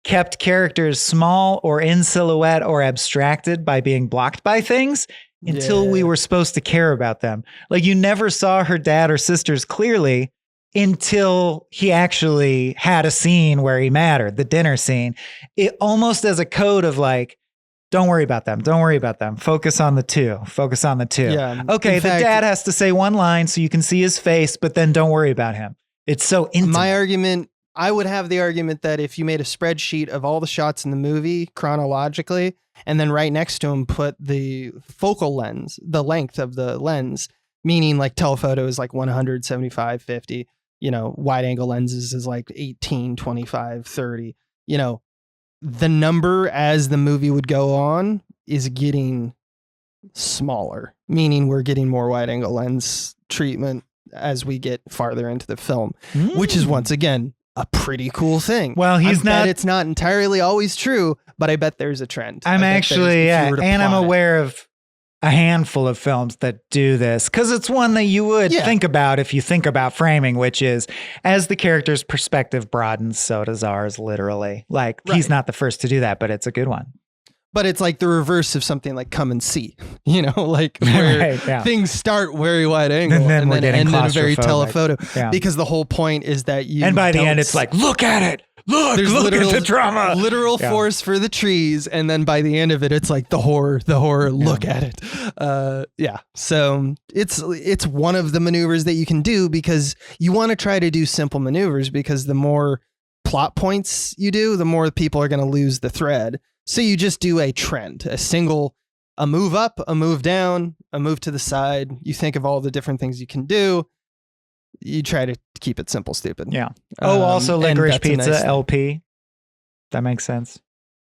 kept characters small or in silhouette or abstracted by being blocked by things until we were supposed to care about them. Like you never saw her dad or sisters clearly until he actually had a scene where he mattered, the dinner scene. It almost as a code of like, Don't worry about them. Don't worry about them. Focus on the two. Focus on the two. Yeah. Okay, In the fact, dad has to say one line so you can see his face, but then don't worry about him. It's so intimate. My argument, I would have the argument that if you made a spreadsheet of all the shots in the movie chronologically, and then right next to them put the focal length of the lens, meaning like telephoto is like 100, 75, 50, wide angle lenses is like 18, 25, 30, the number as the movie would go on is getting smaller, meaning we're getting more wide angle lens treatment as we get farther into the film, which is once again a pretty cool thing. Well, it's not entirely always true, but I bet there's a trend. I'm aware of a handful of films that do this because it's one that you would think about if you think about framing, which is as the character's perspective broadens, so does ours, literally. Like he's not the first to do that, but it's a good one. But it's like the reverse of something like Come and See, like where things start very wide angle and then end in a very telephoto. Yeah. Because the whole point is that and by the end it's like, look at it. Look at the drama. Literal force for the trees. And then by the end of it, it's like the horror, look at it. So it's one of the maneuvers that you can do because you want to try to do simple maneuvers because the more plot points you do, the more people are going to lose the thread. So you just do a trend, a move up, a move down, a move to the side. You think of all the different things you can do. You try to keep it simple, stupid. Yeah. Also Licorice Pizza, nice LP. That makes sense.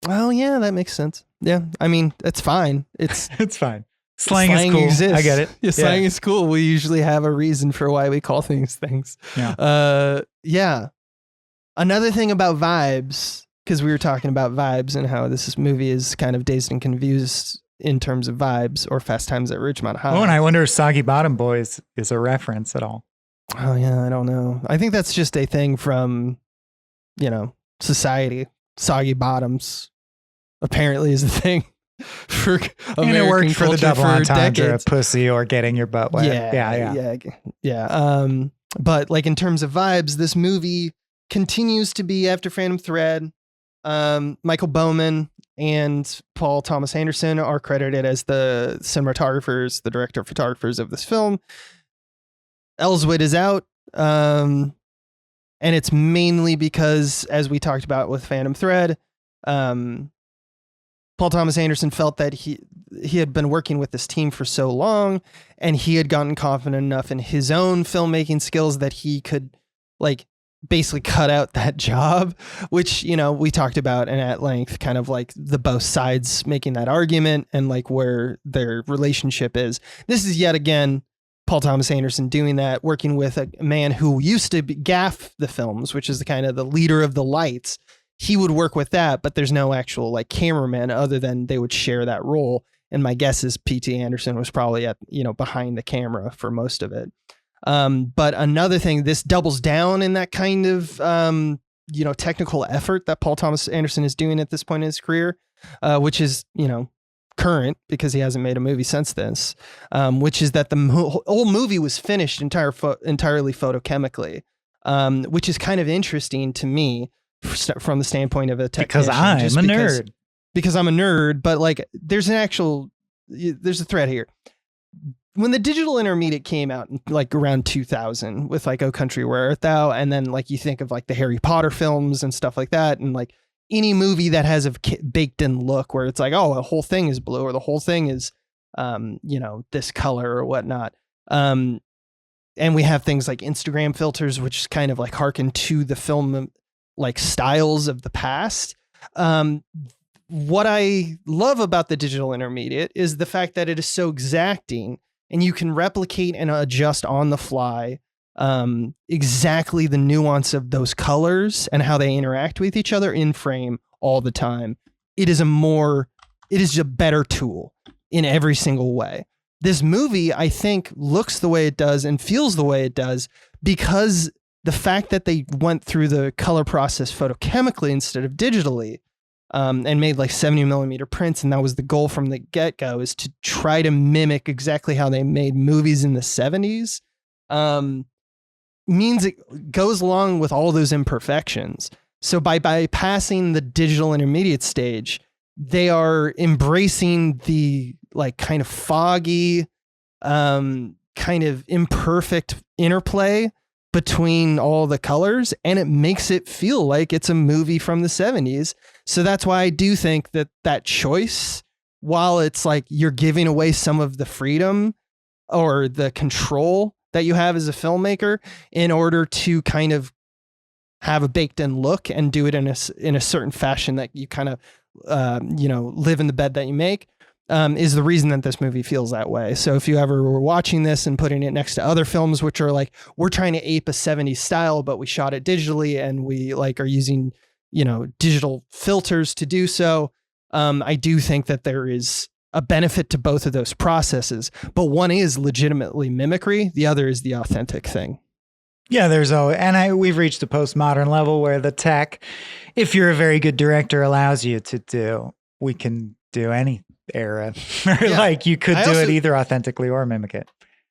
Oh yeah, that makes sense. Yeah. I mean, it's fine. It's fine. Slang is cool. Exists. I get it. Yeah, slang is cool. We usually have a reason for why we call things. Yeah. Another thing about vibes, because we were talking about vibes and how this movie is kind of dazed and confused in terms of vibes, or Fast Times at Ridgemont High. Oh, and I wonder if Soggy Bottom Boys is a reference at all. Oh yeah, I don't know. I think that's just a thing from, society. Soggy bottoms apparently is a thing for American and it worked for the double entendre of pussy or getting your butt wet. Yeah. But like in terms of vibes, this movie continues to be after Phantom Thread. Michael Bowman and Paul Thomas Anderson are credited as the cinematographers, the director photographers of this film. Ellswood is out, and it's mainly because, as we talked about with Phantom Thread, Paul Thomas Anderson felt that he had been working with this team for so long, and he had gotten confident enough in his own filmmaking skills that he could, basically cut out that job, which, we talked about and at length, kind of like the both sides making that argument and like where their relationship is. This is yet again Paul Thomas Anderson doing that, working with a man who used to gaff the films, which is the kind of the leader of the lights. He would work with that, but there's no actual cameraman other than they would share that role. And my guess is P.T. Anderson was probably at, behind the camera for most of it. But another thing, this doubles down in that kind of, technical effort that Paul Thomas Anderson is doing at this point in his career, which is, current because he hasn't made a movie since this, which is that the whole movie was finished entirely photochemically, which is kind of interesting to me from the standpoint of a technician. Because I'm a nerd, but there's a thread here. When the digital intermediate came out around 2000 with O Country Where Art Thou, and then you think of the Harry Potter films and stuff like that, and any movie that has a baked in look where it's the whole thing is blue or the whole thing is, this color or whatnot. And we have things like Instagram filters, which kind of harken to the film, styles of the past. What I love about the digital intermediate is the fact that it is so exacting and you can replicate and adjust on the fly exactly the nuance of those colors and how they interact with each other in frame all the time. It is a better tool in every single way. This movie, I think, looks the way it does and feels the way it does because the fact that they went through the color process photochemically instead of digitally, and made 70 millimeter prints. And that was the goal from the get-go, is to try to mimic exactly how they made movies in the 70s. Means it goes along with all those imperfections. So by bypassing the digital intermediate stage, they are embracing the like kind of foggy, kind of imperfect interplay between all the colors, and it makes it feel like it's a movie from the 70s. So that's why I do think that choice, while it's like you're giving away some of the freedom or the control that you have as a filmmaker in order to kind of have a baked in look and do it in a certain fashion that you kind of, live in the bed that you make, is the reason that this movie feels that way. So if you ever were watching this and putting it next to other films, which are like, we're trying to ape a 70s style, but we shot it digitally and we like are using, digital filters to do so. I do think that there is a benefit to both of those processes, but one is legitimately mimicry. The other is the authentic thing. Yeah, we've reached a postmodern level where the tech, if you're a very good director, allows you to do. We can do any era, like you could do it either authentically or mimic it.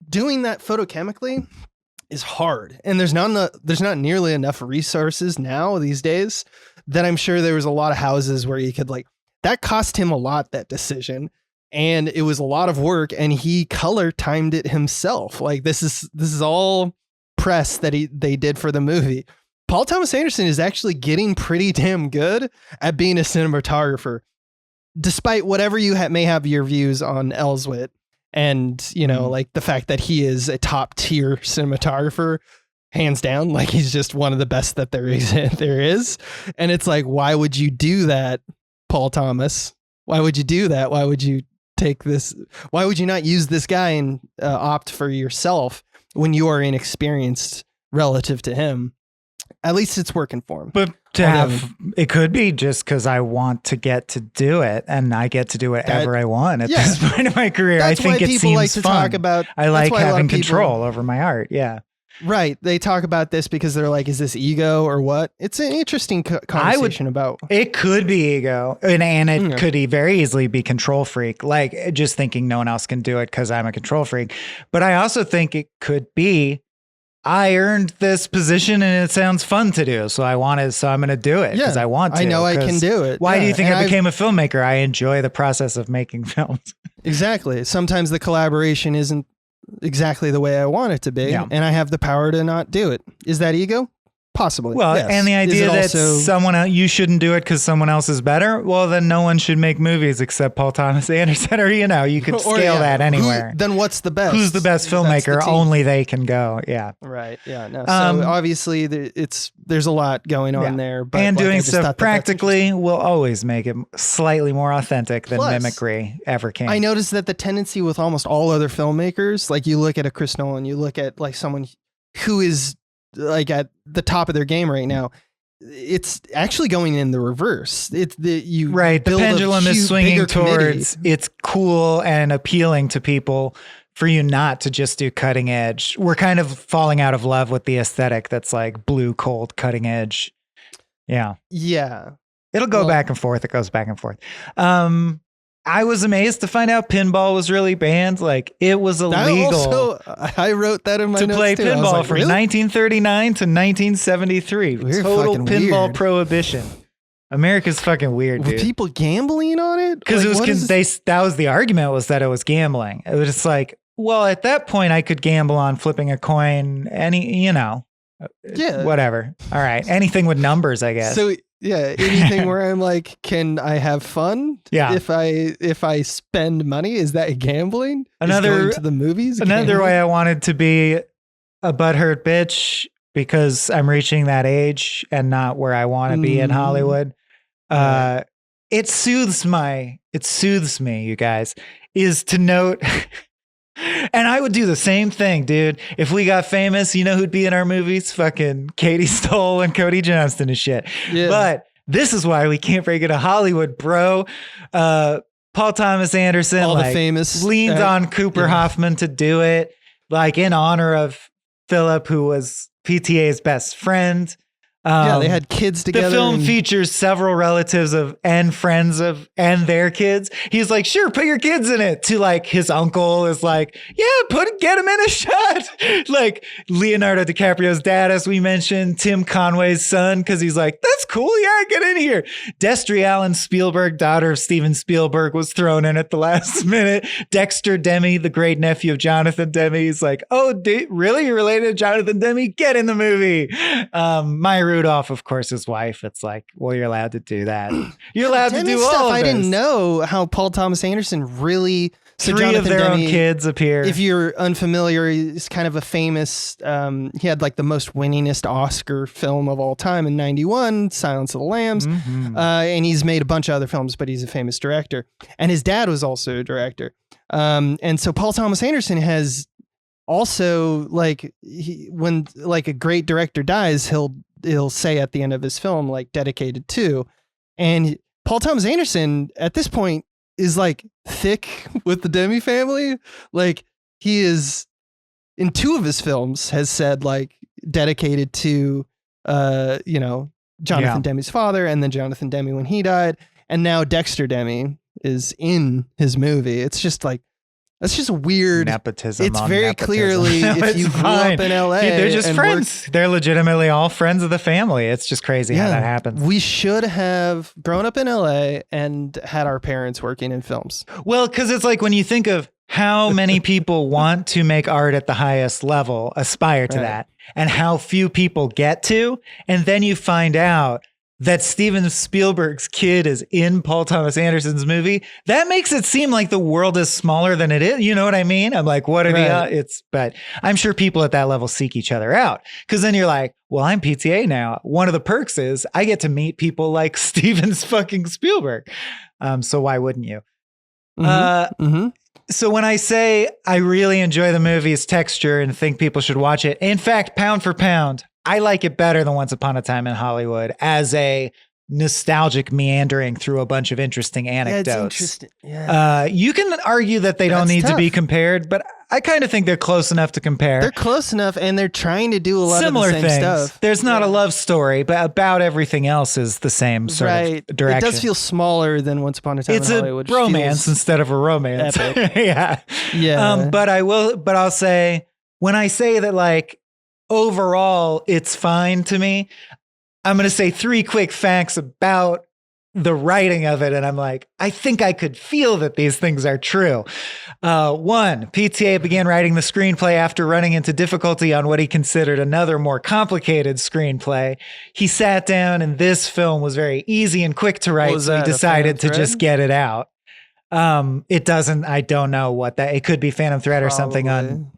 Doing that photochemically is hard, and there's not nearly enough resources now these days that I'm sure there was a lot of houses where you could like that cost him a lot, that decision. And it was a lot of work, and he color timed it himself. Like this is all press that they did for the movie. Paul Thomas Anderson is actually getting pretty damn good at being a cinematographer, despite whatever you may have your views on Ellsworth and, like the fact that he is a top tier cinematographer, hands down. Like he's just one of the best that there is. And it's like, why would you do that, Paul Thomas? Why would you do that? Why would you take this? Why would you not use this guy and opt for yourself when you are inexperienced relative to him? At least it's working for him. But it could be just because I want to get to do it, and I get to do whatever I want at this point in my career. I think it seems like to fun. Talk about. I like having control over my art. Yeah. Right. They talk about this because they're like, is this ego or what? It's an interesting conversation about. It could be ego, and it could very easily be control freak, like just thinking no one else can do it because I'm a control freak. But I also think it could be, I earned this position and it sounds fun to do. So I'm going to do it because I want to. I know I can do it. Why do you think I became a filmmaker? I enjoy the process of making films. Exactly. Sometimes the collaboration isn't exactly the way I want it to be, and I have the power to not do it. Is that ego? Possibly. Well, yes. And the idea that you shouldn't do it because someone else is better, well, then no one should make movies except Paul Thomas Anderson, or you could scale that anywhere. Then what's the best? Who's the best filmmaker? Only they can go. Yeah. Right. Yeah. No. So obviously there's a lot going on there, but and doing stuff practically will always make it slightly more authentic than mimicry ever can. I noticed that the tendency with almost all other filmmakers, like you look at a Chris Nolan, you look at like someone who is like at the top of their game right now, it's actually going in the reverse. The pendulum is swinging towards it's cool and appealing to people for you not to just do cutting edge. We're kind of falling out of love with the aesthetic that's like blue, cold, cutting edge. Yeah. It'll go back and forth. It goes back and forth. I was amazed to find out pinball was really banned. Like it was illegal. I wrote that in my notes to play pinball from 1939 to 1973. Total pinball prohibition. America's fucking weird, dude. Were people gambling on it? Because that was the argument, was that it was gambling. It was just like, well, at that point I could gamble on flipping a coin, whatever. All right. Anything with numbers, I guess. So anything where I'm like, can I have fun? Yeah. If I spend money, is that gambling? Going to the movies. Another way I wanted to be a butthurt bitch because I'm reaching that age and not where I want to be in Hollywood. It soothes me, you guys, is to note. And I would do the same thing, dude. If we got famous, you know who'd be in our movies? Fucking Katie Stoll and Cody Johnston and shit. Yeah. But this is why we can't break into Hollywood, bro. Paul Thomas Anderson, all the famous, leaned on Cooper Hoffman to do it, like in honor of Philip, who was PTA's best friend. Yeah, they had kids together. The film features several relatives of and friends of and their kids. He's like, sure, put your kids in it. To like his uncle is like, yeah, get him in a shot. Like Leonardo DiCaprio's dad, as we mentioned, Tim Conway's son, because he's like, that's cool. Yeah, get in here. Destry Allen Spielberg, daughter of Steven Spielberg, was thrown in at the last minute. Dexter Demme, the great nephew of Jonathan Demme, is like, oh, really? You're related to Jonathan Demme? Get in the movie. Maya Rudolph, of course, his wife. It's like, well, you're allowed to do that. You're allowed to do all of I this. didn't know how Paul Thomas Anderson really... So Three Jonathan of their Demme, own kids appear. If you're unfamiliar, he's kind of a famous... he had like the most winningest Oscar film of all time in 91, Silence of the Lambs. Mm-hmm. And he's made a bunch of other films, but he's a famous director. And his dad was also a director. And so Paul Thomas Anderson has also, like, when like a great director dies, he'll say at the end of his film, like, dedicated to. And Paul Thomas Anderson at this point is like thick with the Demme family. Like, he is in 2 of his films has said like dedicated to Jonathan Demme's father, and then Jonathan Demme when he died, and now Dexter Demme is in his movie. It's just like, that's just weird nepotism. It's very nepotism. clearly if you grew up in LA, they're just friends. They're legitimately all friends of the family. It's just crazy how that happens. We should have grown up in LA and had our parents working in films. Well, because it's like when you think of how many people want to make art at the highest level, aspire to that, and how few people get to, and then you find out that Steven Spielberg's kid is in Paul Thomas Anderson's movie, that makes it seem like the world is smaller than it is. You know what I mean? I'm like, what are but I'm sure people at that level seek each other out. Cause then you're like, well, I'm PTA now. One of the perks is I get to meet people like Steven fucking Spielberg. So why wouldn't you? So when I say I really enjoy the movie's texture and think people should watch it, in fact, pound for pound, I like it better than Once Upon a Time in Hollywood as a nostalgic meandering through a bunch of interesting anecdotes. Yeah, it's interesting. Yeah. You can argue that they don't need to be compared, but I kind of think they're close enough to compare. They're close enough, and they're trying to do a lot Similar of the same things. stuff. There's not a love story, but about everything else is the same sort of direction. It does feel smaller than Once Upon a Time in Hollywood. It's a romance instead of a romance. Yeah. But I'll say, when I say that, like, overall, it's fine to me, I'm going to say 3 quick facts about the writing of it. And I'm like, I think I could feel that these things are true. 1, PTA began writing the screenplay after running into difficulty on what he considered another more complicated screenplay. He sat down, and this film was very easy and quick to write, so he decided to just get it out. It doesn't, I don't know what that, it could be Phantom Thread or something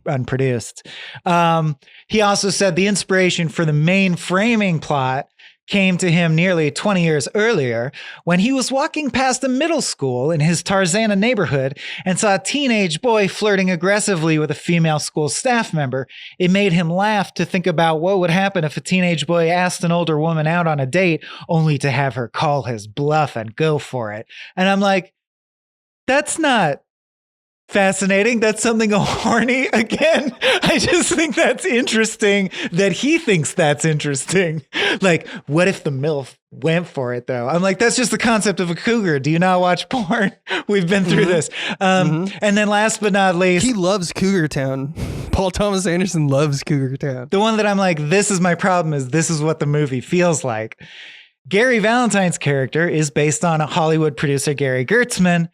unproduced. He also said the inspiration for the main framing plot came to him nearly 20 years earlier when he was walking past a middle school in his Tarzana neighborhood and saw a teenage boy flirting aggressively with a female school staff member. It made him laugh to think about what would happen if a teenage boy asked an older woman out on a date only to have her call his bluff and go for it. And I'm like, that's not fascinating. That's something horny. Again, I just think that's interesting that he thinks that's interesting. Like, what if the MILF went for it, though? I'm like, that's just the concept of a cougar. Do you not watch porn? We've been through this. And then last but not least, he loves Cougar Town. Paul Thomas Anderson loves Cougar Town. The one that I'm like, this is my problem, is this is what the movie feels like. Gary Valentine's character is based on a Hollywood producer, Gary Gertzman.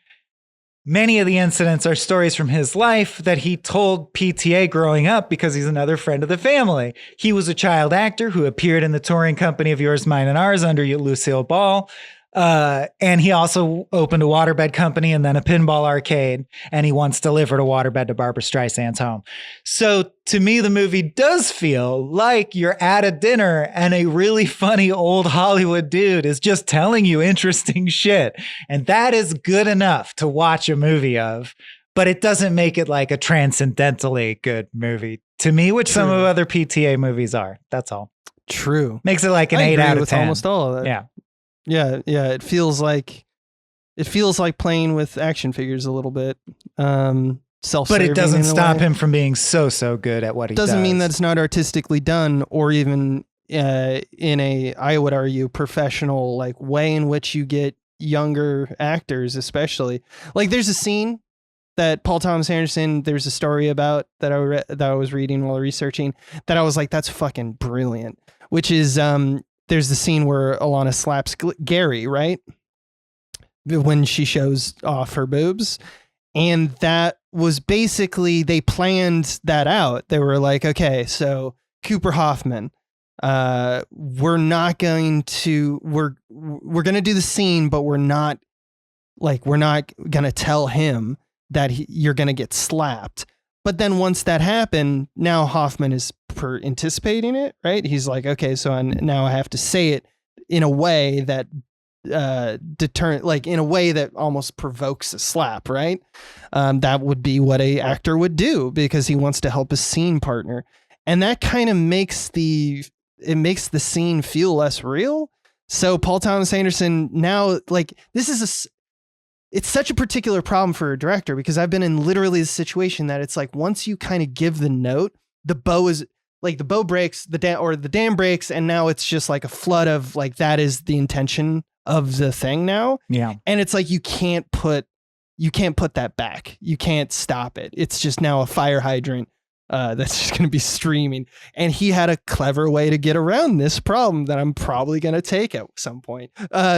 Many of the incidents are stories from his life that he told PTA growing up because he's another friend of the family. He was a child actor who appeared in the touring company of Yours, Mine, and Ours under Lucille Ball. And he also opened a waterbed company and then a pinball arcade. And he once delivered a waterbed to Barbra Streisand's home. So to me, the movie does feel like you're at a dinner and a really funny old Hollywood dude is just telling you interesting shit. And that is good enough to watch a movie of, but it doesn't make it like a transcendentally good movie to me, which some of other PTA movies are. That's all. True. Makes it like an 8 out of 10. Almost all of that. Yeah. Yeah. It feels like playing with action figures a little bit. But it doesn't stop him from being so good at what he does. Doesn't mean that it's not artistically done or even in a, I would argue, professional like way in which you get younger actors, especially. Like there's a scene that Paul Thomas Anderson, there's a story about that I was reading while researching that I was like, that's fucking brilliant. Which is there's the scene where Alana slaps Gary, right? When she shows off her boobs. And that was basically, they planned that out. They were like, okay, so Cooper Hoffman, we're going to do the scene, but we're not going to tell him that you're going to get slapped. But then once that happened, now Hoffman is anticipating it, right? He's like, okay, so now I have to say it in a way that in a way that almost provokes a slap, right? That would be what a actor would do because he wants to help his scene partner. And that kind of makes the scene feel less real. So Paul Thomas Anderson now, like, it's such a particular problem for a director because I've been in literally the situation that it's like, once you kind of give the note, the bow breaks, the dam breaks. And now it's just like a flood of like, that is the intention of the thing now. Yeah. And it's like, you can't put that back. You can't stop it. It's just now a fire hydrant that's just going to be streaming. And he had a clever way to get around this problem that I'm probably going to take at some point.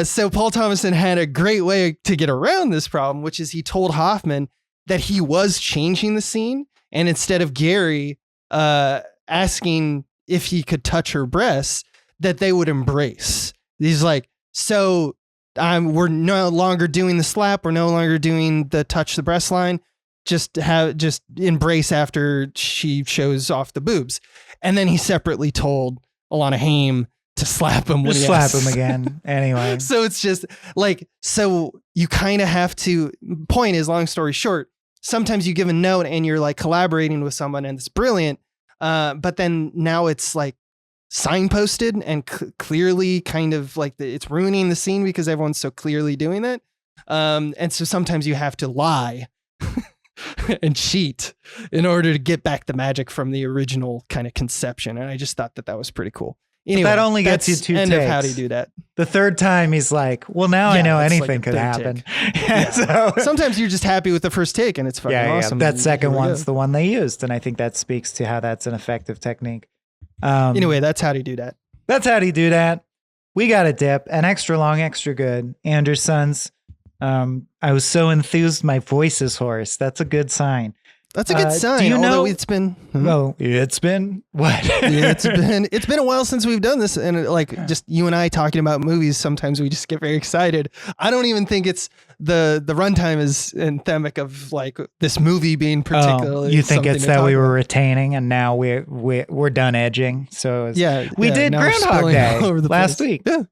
So Paul Thomason had a great way to get around this problem, which is he told Hoffman that he was changing the scene. And instead of Gary asking if he could touch her breasts, that they would embrace. He's like, so we're no longer doing the slap. We're no longer doing the touch the breast line. Just embrace after she shows off the boobs. And then he separately told Alana Haim to slap him. Slap him again. Anyway. So it's just like, so you kind of have to, point is, long story short, sometimes you give a note and you're like collaborating with someone and it's brilliant. But then now it's like signposted and clearly kind of like it's ruining the scene because everyone's so clearly doing that. And so sometimes you have to lie and cheat in order to get back the magic from the original kind of conception. And I just thought that was pretty cool. Anyway, that only gets you 2 takes. Of how do you do that? The third time he's like, well, now I know anything could happen. Yeah. So sometimes you're just happy with the first take and it's fucking awesome. That second one's the one they used. And I think that speaks to how that's an effective technique. Anyway, that's how do you do that. That's how do you do that. We got a dip, an extra long, extra good. Anderson's. I was so enthused. My voice is hoarse. That's a good sign. That's a good sign. Do you know it's been? It's been what? It's been a while since we've done this, and like just you and I talking about movies. Sometimes we just get very excited. I don't even think it's the runtime is anthemic of like this movie being particularly. You think it's that we were retaining, and now we're done edging. So we did Groundhog Day last week. Yeah.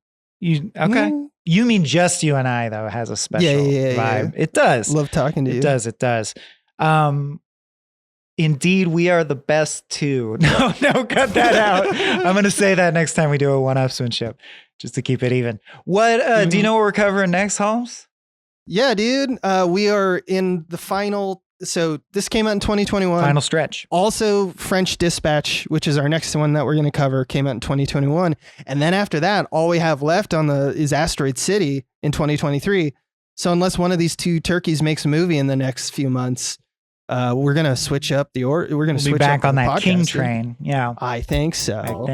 Okay. You mean just you and I though has a special vibe. Yeah. It does. Love talking to you. It does. Indeed, we are the best two. No, cut that out. I'm going to say that next time we do a one-upsmanship, just to keep it even. What, do you know what we're covering next, Holmes? Yeah, dude. We are in the final. So this came out in 2021. Final stretch. Also, French Dispatch, which is our next one that we're going to cover, came out in 2021. And then after that, all we have left is Asteroid City in 2023. So unless one of these two turkeys makes a movie in the next few months, we're going to switch up we're going to switch back up on that podcast, King train. Yeah. I think so.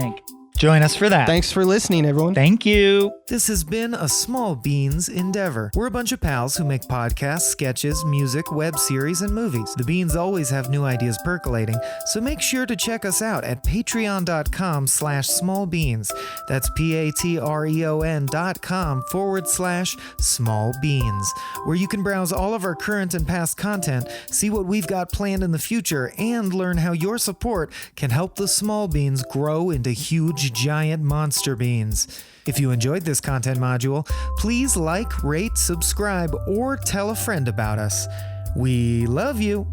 Join us for that. Thanks for listening, everyone. Thank you. This has been a Small Beans endeavor. We're a bunch of pals who make podcasts, sketches, music, web series, and movies. The Beans always have new ideas percolating, so make sure to check us out at patreon.com/smallbeans. That's patreon.com/smallbeans, where you can browse all of our current and past content, see what we've got planned in the future, and learn how your support can help the Small Beans grow into huge, giant monster beans. If you enjoyed this content module, please like, rate, subscribe, or tell a friend about us. We love you.